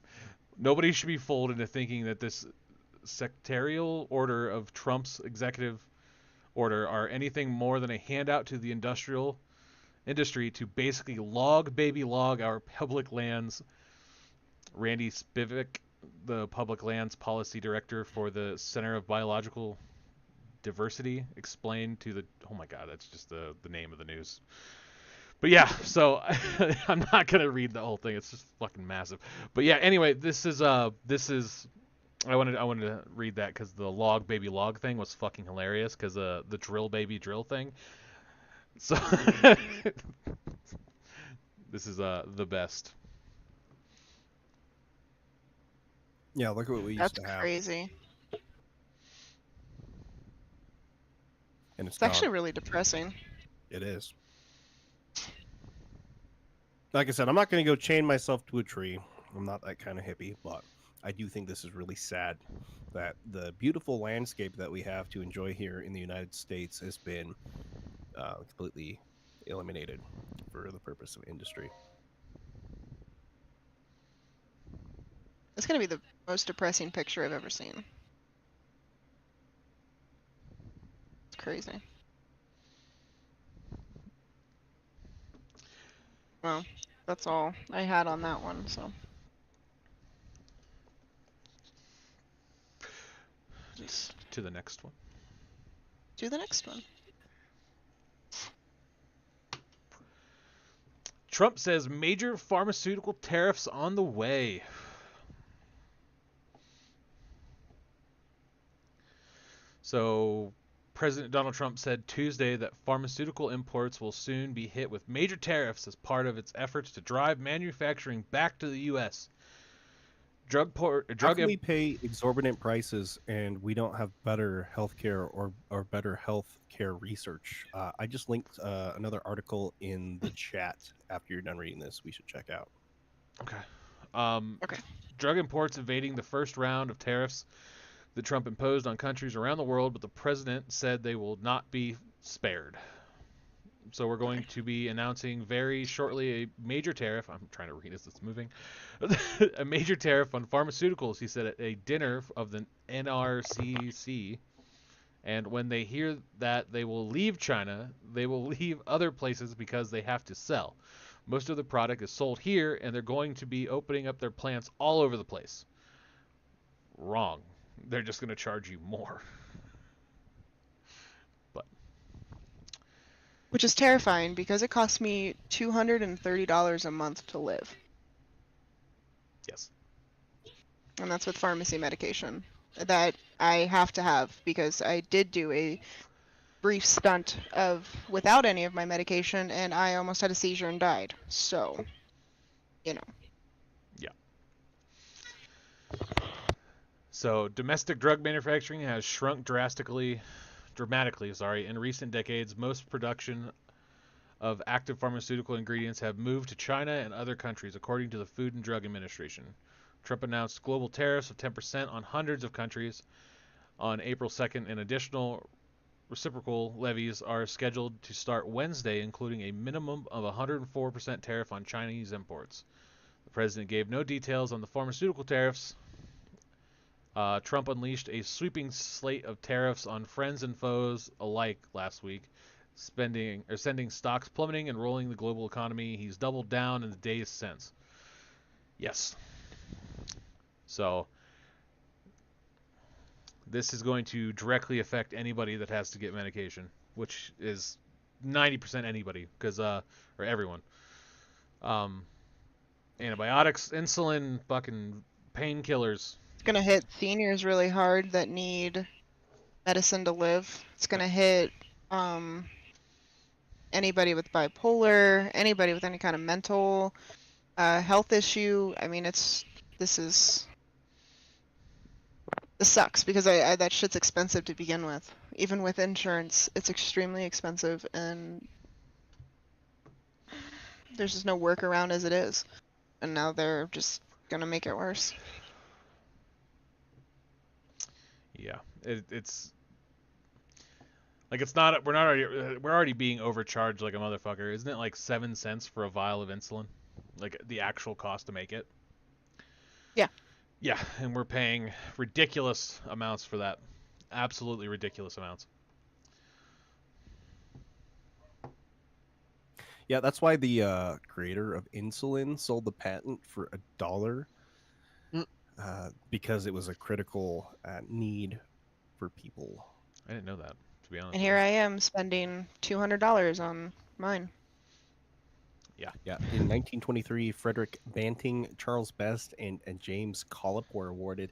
Nobody should be fooled into thinking that this sectarial order of Trump's executive order are anything more than a handout to the industry to basically log our public lands. Randy Spivak, the public lands policy director for the Center of Biological Diversity, explained to the. Oh my God, that's just the name of the news. But yeah, so I'm not gonna read the whole thing. It's just fucking massive. But yeah, anyway, this is I wanted to read that because the log baby log thing was fucking hilarious because the drill baby drill thing. So this is the best. Yeah, look at what we used That's to have, crazy. and it's It's actually gone. really depressing. It is. Like I said, I'm not going to go chain myself to a tree. I'm not that kind of hippie, but I do think this is really sad that the beautiful landscape that we have to enjoy here in the United States has been completely eliminated for the purpose of industry. It's gonna be the most depressing picture I've ever seen. It's crazy. Well, that's all I had on that one, so. Just To the next one. do the next one. Trump says major pharmaceutical tariffs on the way. So, President Donald Trump said Tuesday that pharmaceutical imports will soon be hit with major tariffs as part of its efforts to drive manufacturing back to the U.S. How can we pay exorbitant prices and we don't have better healthcare or better healthcare research? I just linked another article in the chat after you're done reading this. We should check out. Okay. Okay. Drug imports evading the first round of tariffs that Trump imposed on countries around the world, but the president said they will not be spared. So we're going to be announcing very shortly a major tariff. I'm trying to read as it's moving. A major tariff on pharmaceuticals, he said at a dinner of the NRCC. And when they hear that they will leave China, they will leave other places because they have to sell. Most of the product is sold here, and they're going to be opening up their plants all over the place. Wrong. They're just going to charge you more. Which is terrifying because it costs me $230 a month to live. Yes. And that's with pharmacy medication that I have to have because I did do a brief stunt of without any of my medication and I almost had a seizure and died. So, you know. Yeah. So domestic drug manufacturing has shrunk dramatically, in recent decades. Most production of active pharmaceutical ingredients have moved to China and other countries, according to the Food and Drug Administration. Trump announced global tariffs of 10% on hundreds of countries on April 2nd, and additional reciprocal levies are scheduled to start Wednesday, including a minimum of 104% tariff on Chinese imports. The president gave no details on the pharmaceutical tariffs. Trump unleashed a sweeping slate of tariffs on friends and foes alike last week, sending stocks plummeting and rolling the global economy. He's doubled down in the days since. Yes. So this is going to directly affect anybody that has to get medication, which is 90% anybody, or everyone. Antibiotics, insulin, fucking painkillers. It's going to hit seniors really hard that need medicine to live. It's going to hit anybody with bipolar, anybody with any kind of mental health issue. I mean, this sucks because that shit's expensive to begin with. Even with insurance, it's extremely expensive, and there's just no workaround as it is. And now they're just gonna make it worse. Yeah, it's like we're already being overcharged like a motherfucker. Isn't it like 7 cents for a vial of insulin? Like the actual cost to make it? Yeah. Yeah, and we're paying ridiculous amounts for that. Absolutely ridiculous amounts. Yeah, that's why the creator of insulin sold the patent for $1 because it was a critical need for people. I didn't know that, to be honest. And here I am spending $200 on mine. Yeah. In 1923, Frederick Banting, Charles Best, and James Collip were awarded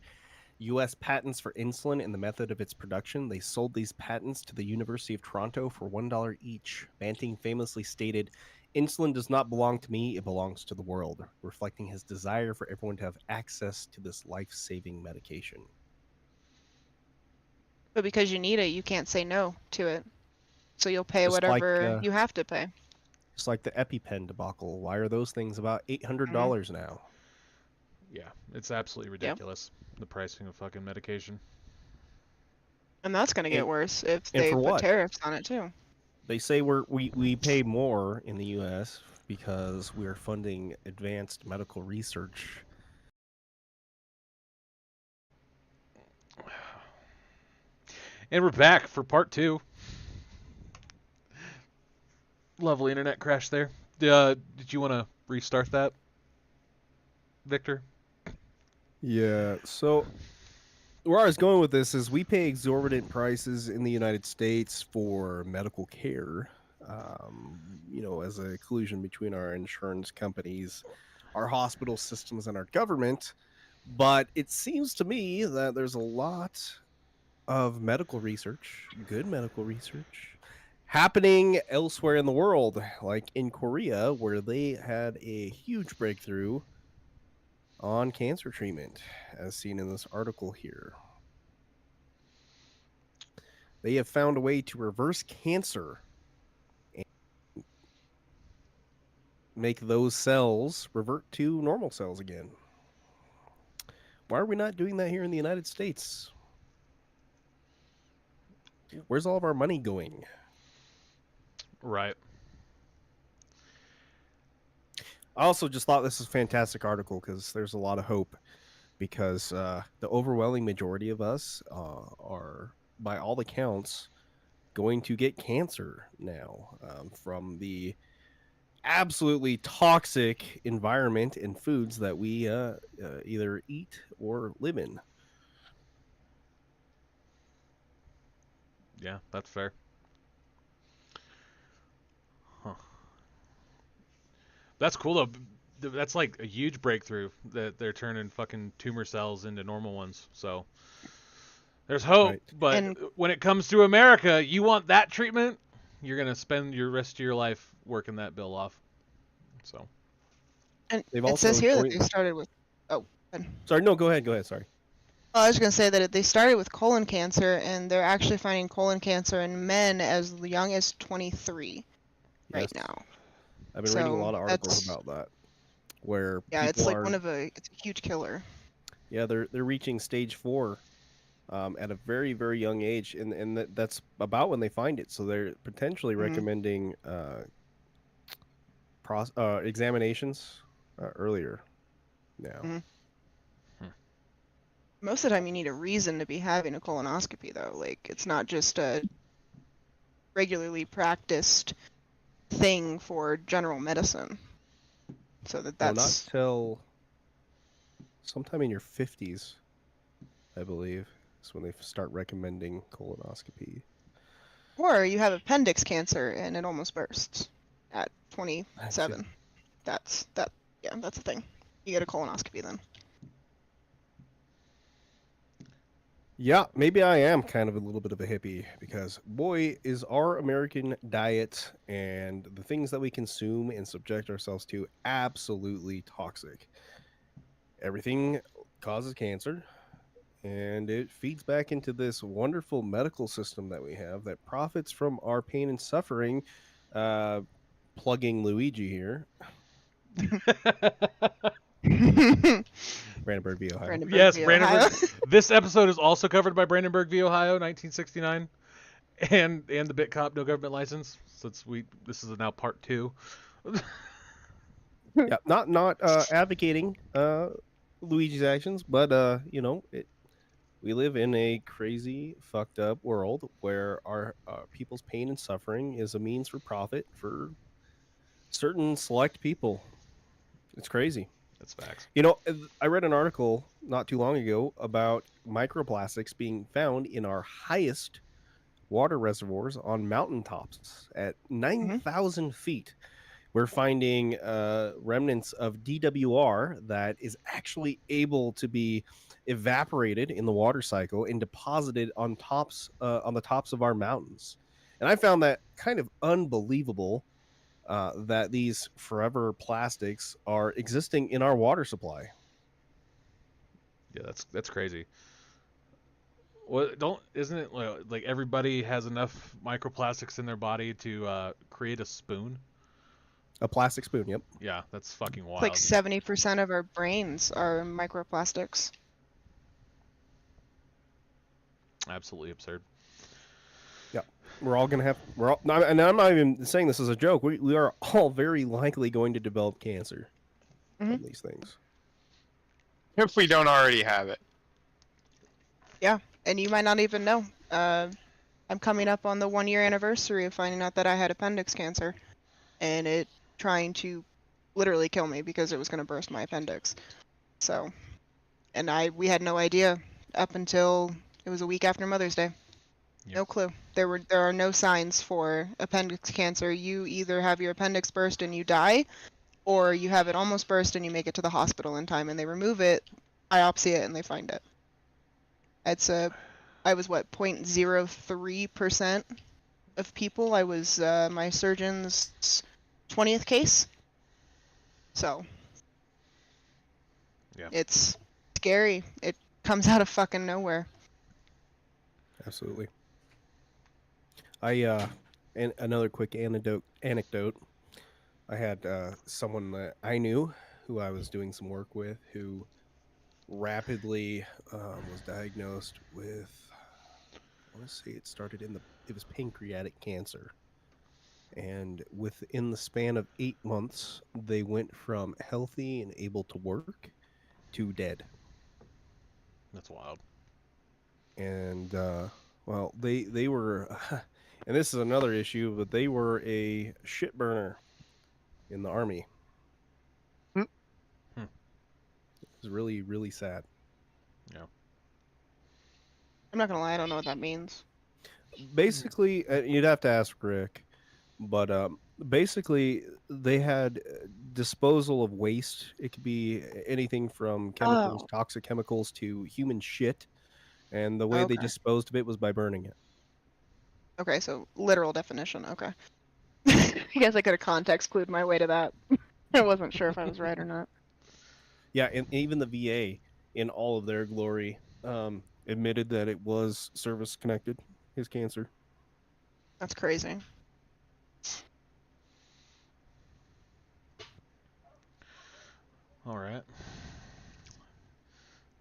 U.S. patents for insulin and the method of its production. They sold these patents to the University of Toronto for $1 each. Banting famously stated, "Insulin does not belong to me, it belongs to the world," reflecting his desire for everyone to have access to this life-saving medication. But because you need it, you can't say no to it. So you'll pay Just like, whatever you have to pay. Just like the EpiPen debacle. Why are those things about $800 now? Yeah, it's absolutely ridiculous. The pricing of fucking medication. And that's going to get worse if and they for put what? tariffs on it too. They say we pay more in the U.S. because we are funding advanced medical research. And we're back for part 2. Lovely internet crash there. Did you want to restart that, Victor? Yeah, so where I was going with this is we pay exorbitant prices in the United States for medical care, as a collusion between our insurance companies, our hospital systems, and our government. But it seems to me that there's a lot of medical research, good medical research, happening elsewhere in the world, like in Korea, where they had a huge breakthrough on cancer treatment, as seen in this article here. They have found a way to reverse cancer and make those cells revert to normal cells again. Why are we not doing that here in the United States? Where's all of our money going? Right. I also just thought this was a fantastic article because there's a lot of hope, because the overwhelming majority of us are, by all accounts, going to get cancer now from the absolutely toxic environment and foods that we either eat or live in. Yeah, that's fair. Huh. That's cool though. That's like a huge breakthrough that they're turning fucking tumor cells into normal ones. So there's hope, Right. but And- when it comes to America, you want that treatment, you're gonna spend your rest of your life working that bill off. So. And They've it also says here that joined- they started with. Oh, good. Sorry, no, go ahead. Sorry. Well, I was going to say that they started with colon cancer, and they're actually finding colon cancer in men as young as 23 right Yes. now. I've been reading a So lot of articles that's- about that, where Yeah, it's people like are, it's a huge killer. yeah, they're reaching stage 4 at a very, very young age, and that's about when they find it. So they're potentially recommending examinations earlier now. Mhm. Most of the time, you need a reason to be having a colonoscopy, though. Like, it's not just a regularly practiced thing for general medicine. So Well, that's not till sometime in your 50s, I believe, is when they start recommending colonoscopy. Or you have appendix cancer and it almost bursts at 27. That's a thing. You get a colonoscopy then. Yeah, maybe I am kind of a little bit of a hippie, because boy, is our American diet and the things that we consume and subject ourselves to absolutely toxic. Everything causes cancer, and it feeds back into this wonderful medical system that we have that profits from our pain and suffering. Plugging Luigi here. Brandenburg v. Ohio. Yes, v. Brandenburg. Ohio. This episode is also covered by Brandenburg v. Ohio, 1969, and the Bit Cop no government license. Since this is now part 2. Yeah, not advocating Luigi's actions, but we live in a crazy, fucked up world where our people's pain and suffering is a means for profit for certain select people. It's crazy. That's facts. I read an article not too long ago about microplastics being found in our highest water reservoirs on mountaintops at 9,000 feet. we're finding remnants of DWR that is actually able to be evaporated in the water cycle and deposited on the tops of our mountains. And I found that kind of unbelievable that these forever plastics are existing in our water supply. Yeah, that's crazy. Well, isn't it like everybody has enough microplastics in their body to create a spoon? A plastic spoon, yep. Yeah, that's fucking It's like wild. 70% of our brains are microplastics. Absolutely absurd. We're all going to have, and I'm not even saying this as a joke. We are all very likely going to develop cancer from these things. If we don't already have it. Yeah, and you might not even know. I'm coming up on the 1-year anniversary of finding out that I had appendix cancer, and it trying to literally kill me because it was going to burst my appendix. So, and we had no idea up until it was a week after Mother's Day. Yep. No clue. There are no signs for appendix cancer. You either have your appendix burst and you die, or you have it almost burst and you make it to the hospital in time and they remove it, biopsy it, and they find it. I was 0.03% of people. I was my surgeon's 20th case. So Yeah. it's scary. It comes out of fucking nowhere. Absolutely. And another quick anecdote. I had someone that I knew who I was doing some work with who rapidly was diagnosed with, I want to say it was pancreatic cancer. And within the span of 8 months, they went from healthy and able to work to dead. That's wild. And well, they were, and this is another issue, but they were a shit burner in the Army. It was really, really sad. Yeah. I'm not gonna lie, I don't know what that means. Basically, you'd have to ask Rick, but basically they had disposal of waste. It could be anything from chemicals, toxic chemicals, to human shit, and the way they disposed of it was by burning it. Okay, so literal definition. Okay. I guess I could have context clued my way to that. I wasn't sure if I was right or not. Yeah, and even the VA, in all of their glory, admitted that it was service-connected, his cancer. That's crazy. All right.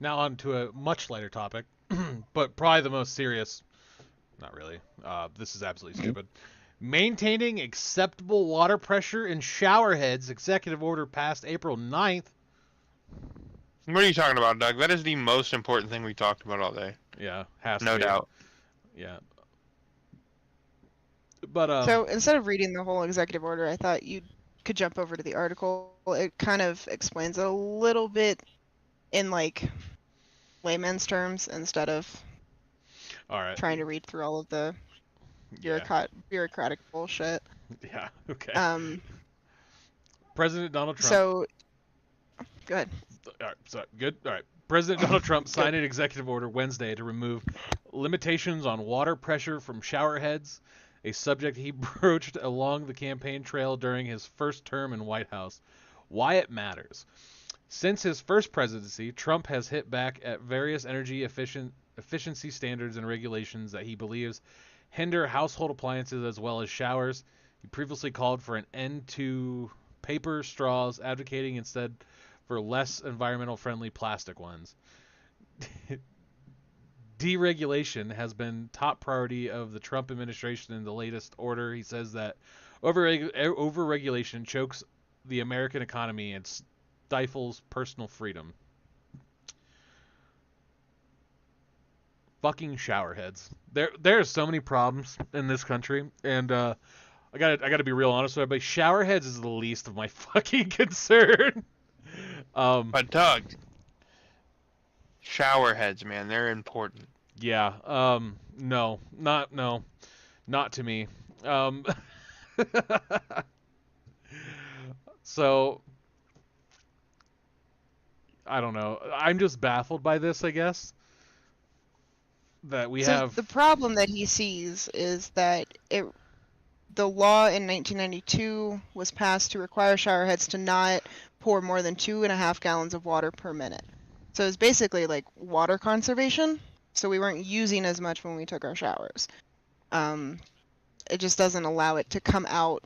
Now on to a much lighter topic, but probably the most serious. Not really. This is absolutely stupid. Maintaining acceptable water pressure in showerheads. Executive order passed April 9th. What are you talking about, Doug? That is the most important thing we talked about all day. Yeah, has to No be. doubt. Yeah. But So instead of reading the whole executive order, I thought you could jump over to the article. It kind of explains it a little bit in like layman's terms instead of all right. trying to read through all of the bureaucratic bullshit. Yeah. Okay. President Donald Trump. So, go ahead. All right. So good. All right. President Donald Trump signed an executive order Wednesday to remove limitations on water pressure from showerheads, a subject he broached along the campaign trail during his first term in White House. Why it matters. Since his first presidency, Trump has hit back at various energy efficiency standards and regulations that he believes hinder household appliances as well as showers. He previously called for an end to paper straws, advocating instead for less environmental friendly plastic ones. Deregulation has been top priority of the Trump administration in the latest order. He says that overregulation chokes the American economy and stifles personal freedom. Fucking showerheads. There are so many problems in this country, and I gotta be real honest with everybody. Showerheads is the least of my fucking concern. But Doug, showerheads, man, they're important. Yeah. No, not to me. So I don't know. I'm just baffled by this, I guess. That we So have the problem that he sees is that the law in 1992 was passed to require showerheads to not pour more than 2.5 gallons of water per minute. So it's basically like water conservation. So we weren't using as much when we took our showers. It just doesn't allow it to come out,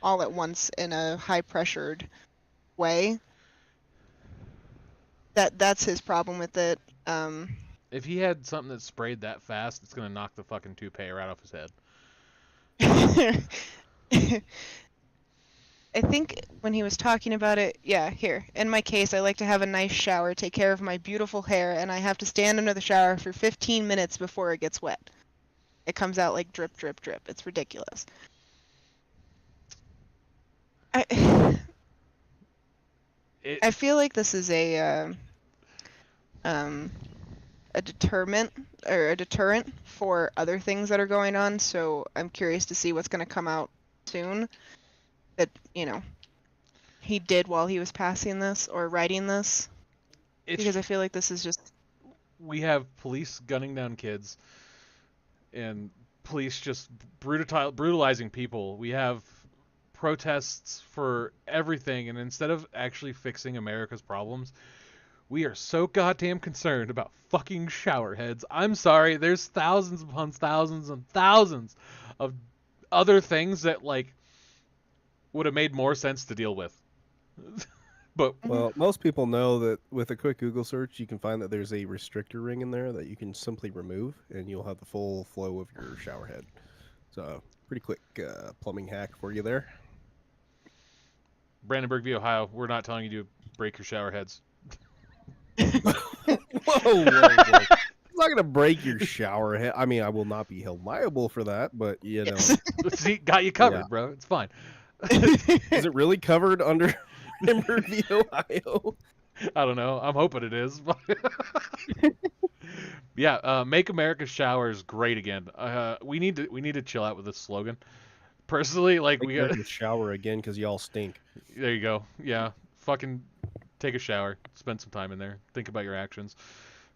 all at once in a high pressured way. That's his problem with it. if he had something that sprayed that fast, it's gonna knock the fucking toupee right off his head. I think when he was talking about it, yeah, here. In my case, I like to have a nice shower, take care of my beautiful hair, and I have to stand under the shower for 15 minutes before it gets wet. It comes out like drip, drip, drip. It's ridiculous. I feel like this is a deterrent for other things that are going on. So I'm curious to see what's going to come out soon. That he did while he was passing this or writing this. Because I feel like this is just. We have police gunning down kids, and police just brutalizing people. We have protests for everything, and instead of actually fixing America's problems, we are so goddamn concerned about fucking showerheads. I'm sorry, there's thousands upon thousands and thousands of other things that would have made more sense to deal with. But well, most people know that with a quick Google search, you can find that there's a restrictor ring in there that you can simply remove, and you'll have the full flow of your shower head. So, pretty quick plumbing hack for you there. Brandenburg v. Ohio, we're not telling you to break your shower heads. Whoa. I'm not going to break your shower head. I mean, I will not be held liable for that, but, See, got you covered, bro. It's fine. Is it really covered under Brandenburg v. Ohio? I don't know. I'm hoping it is. Yeah, make America's showers great again. We need to chill out with this slogan. Personally, we got to shower again because y'all stink. There you go. Yeah, fucking take a shower. Spend some time in there. Think about your actions.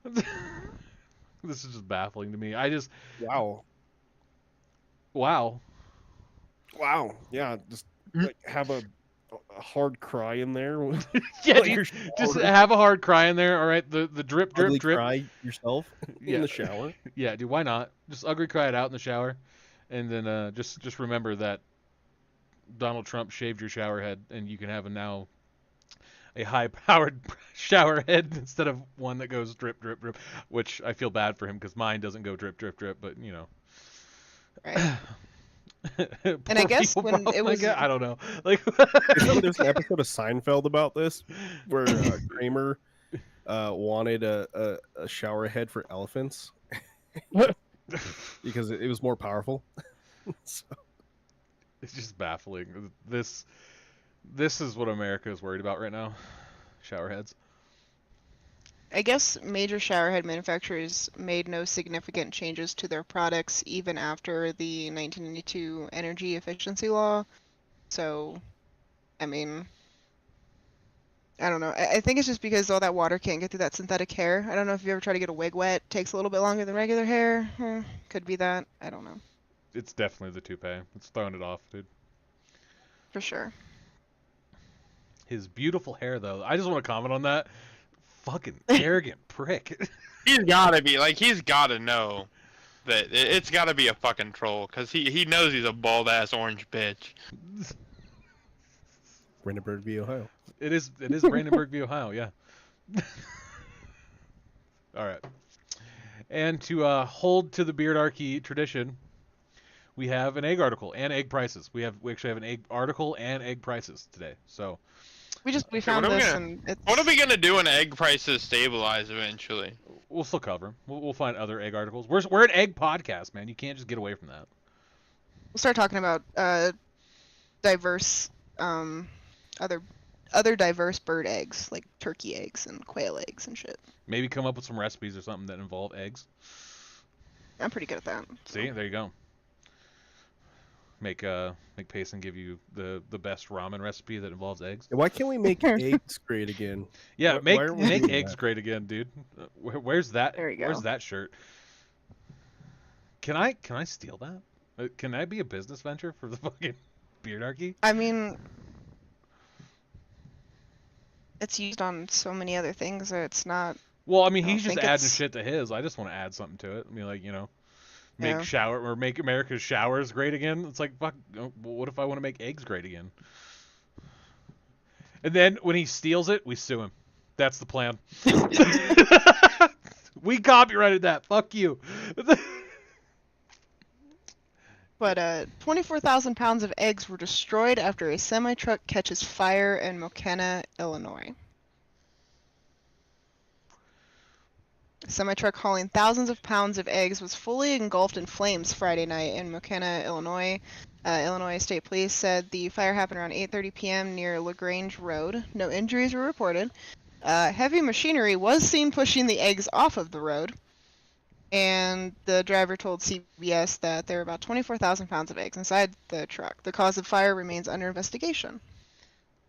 This is just baffling to me. Wow. Yeah, just have a hard cry in there. Yeah, dude, just have a hard cry in there. All right, the drip, drip, ugly drip. Cry yourself in the shower. Yeah, dude, why not? Just ugly cry it out in the shower, and then just remember that Donald Trump shaved your shower head, and you can have a high-powered shower head instead of one that goes drip, drip, drip. Which I feel bad for him because mine doesn't go drip, drip, drip. But Right. And I guess when it was, I don't know. There's an episode of Seinfeld about this where Kramer wanted a shower head for elephants because it was more powerful. So. It's just baffling. This is what America is worried about right now. Showerheads. I guess major showerhead manufacturers made no significant changes to their products even after the 1992 energy efficiency law. So, I mean, I don't know. I think it's just because all that water can't get through that synthetic hair. I don't know if you ever try to get a wig wet. It takes a little bit longer than regular hair. Could be that. I don't know. It's definitely the toupee. It's throwing it off, dude. For sure. His beautiful hair, though. I just want to comment on that. Fucking arrogant prick. He's gotta be he's gotta know that it's gotta be a fucking troll because he knows he's a bald ass orange bitch. Brandenburg v. Ohio. It is Brandenburg v. Ohio, yeah. All right. And to hold to the Beardarchy tradition, we have an egg article and egg prices. We actually have an egg article and egg prices today. So we found this and it's... What are we gonna do when egg prices stabilize eventually? We'll still cover them. We'll find other egg articles. We're an egg podcast, man. You can't just get away from that. We'll start talking about diverse other diverse bird eggs like turkey eggs and quail eggs and shit. Maybe come up with some recipes or something that involve eggs. I'm pretty good at that. See, there you go. make Payson give you the best ramen recipe that involves eggs. Why can't we make eggs great again? Yeah, Why aren't we make doing eggs that? great again, dude. Where's that? There you go. Where's that shirt? Can I steal that? Can I be a business venture for the fucking Beardarchy? I mean, it's used on so many other things that it's not. Well, I mean, I don't he's just think adding it's- shit to his. I just want to add something to it. I mean, like, you know, Yeah. make America's showers great again. It's like, fuck, what if I want to make eggs great again? And then when he steals it, we sue him. That's the plan. We copyrighted that. Fuck you. But 24,000 pounds of eggs were destroyed after a semi-truck catches fire in Mokena, Illinois. A semi-truck hauling thousands of pounds of eggs was fully engulfed in flames Friday night in Mokena, Illinois. Illinois State Police said the fire happened around 8:30 p.m. near LaGrange Road. No injuries were reported. Heavy machinery was seen pushing the eggs off of the road. And the driver told CBS that there were about 24,000 pounds of eggs inside the truck. The cause of fire remains under investigation.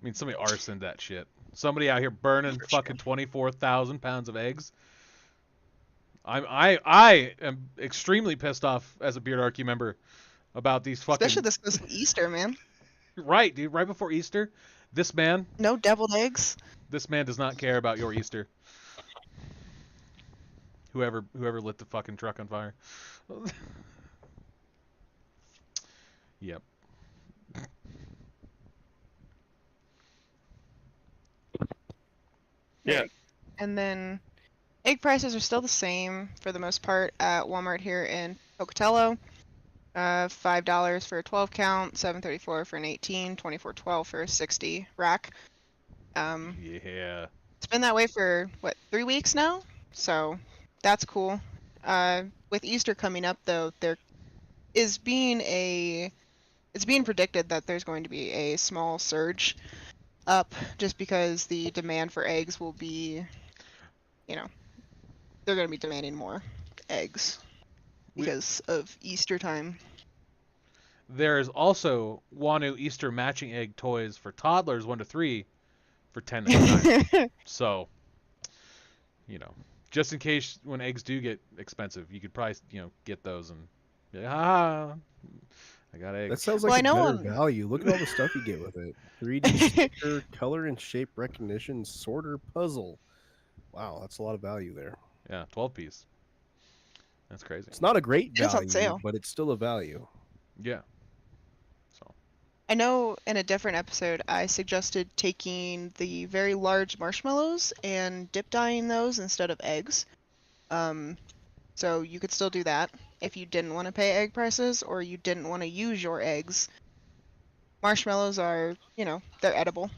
I mean, somebody arsoned that shit. Somebody out here burning For fucking sure. 24,000 pounds of eggs. I am extremely pissed off as a Beardarchy member about these fucking. Especially this close to Easter, man. Right, dude. Right before Easter, this man No deviled eggs. does not care about your Easter. Whoever lit the fucking truck on fire. Yep. Yeah. And then egg prices are still the same for the most part at Walmart here in Pocatello. $5 for a 12 count, $7.34 for an 18, $24.12 for a 60 rack. Yeah. It's been that way for what, 3 weeks now? So that's cool. With Easter coming up though, it's being predicted that there's going to be a small surge up just because the demand for eggs will be, they're going to be demanding more eggs because of Easter time. There is also Wanu Easter matching egg toys for toddlers 1 to 3 for $10.99. So, just in case when eggs do get expensive, you could probably, get those and be like, I got eggs. That sounds Well, like I know a better value. Look at all the stuff you get with it. 3D sticker, color and shape recognition, sorter, puzzle. Wow, that's a lot of value there. Yeah, 12-piece. That's crazy. It's not a great It is on value, sale. but it's still a value. Yeah. So. I know in a different episode I suggested taking the very large marshmallows and dip dyeing those instead of eggs. So you could still do that if you didn't want to pay egg prices or you didn't want to use your eggs. Marshmallows are, they're edible.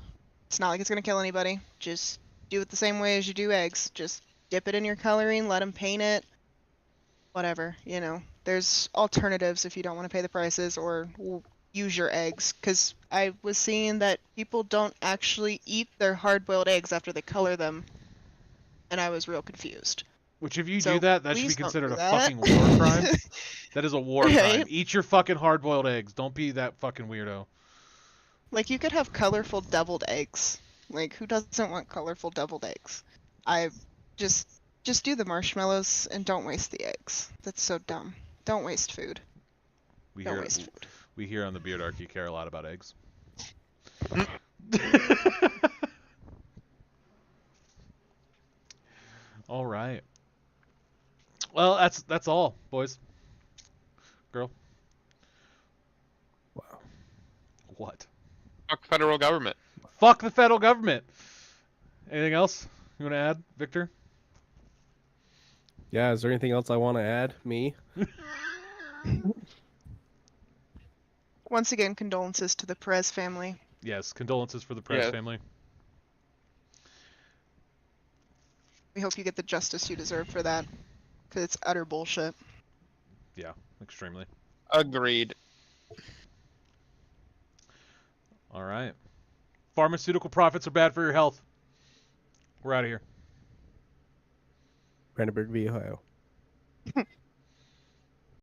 It's not like it's going to kill anybody. Just do it the same way as you do eggs. Just dip it in your coloring, let them paint it. Whatever, There's alternatives if you don't want to pay the prices or use your eggs. Because I was seeing that people don't actually eat their hard-boiled eggs after they color them. And I was real confused. Which if you So do that should be please don't considered do a that. fucking war crime. That is a war crime. Right? Eat your fucking hard-boiled eggs. Don't be that fucking weirdo. Like, you could have colorful deviled eggs. Like, who doesn't want colorful deviled eggs? I just do the marshmallows and don't waste the eggs. That's so dumb. Don't waste food. We Don't hear waste food. we hear on the Beardarchy care a lot about eggs. All right. Well, that's all, boys. Girl. Wow. What? Fuck federal government. Fuck the federal government. Anything else you want to add, Victor? Yeah, is there anything else I want to add? Me? Once again, condolences to the Perez family. Yes, condolences for the Perez family. We hope you get the justice you deserve for that. Because it's utter bullshit. Yeah, extremely. Agreed. All right. Pharmaceutical profits are bad for your health. We're out of here. Brandenburg v. Ohio.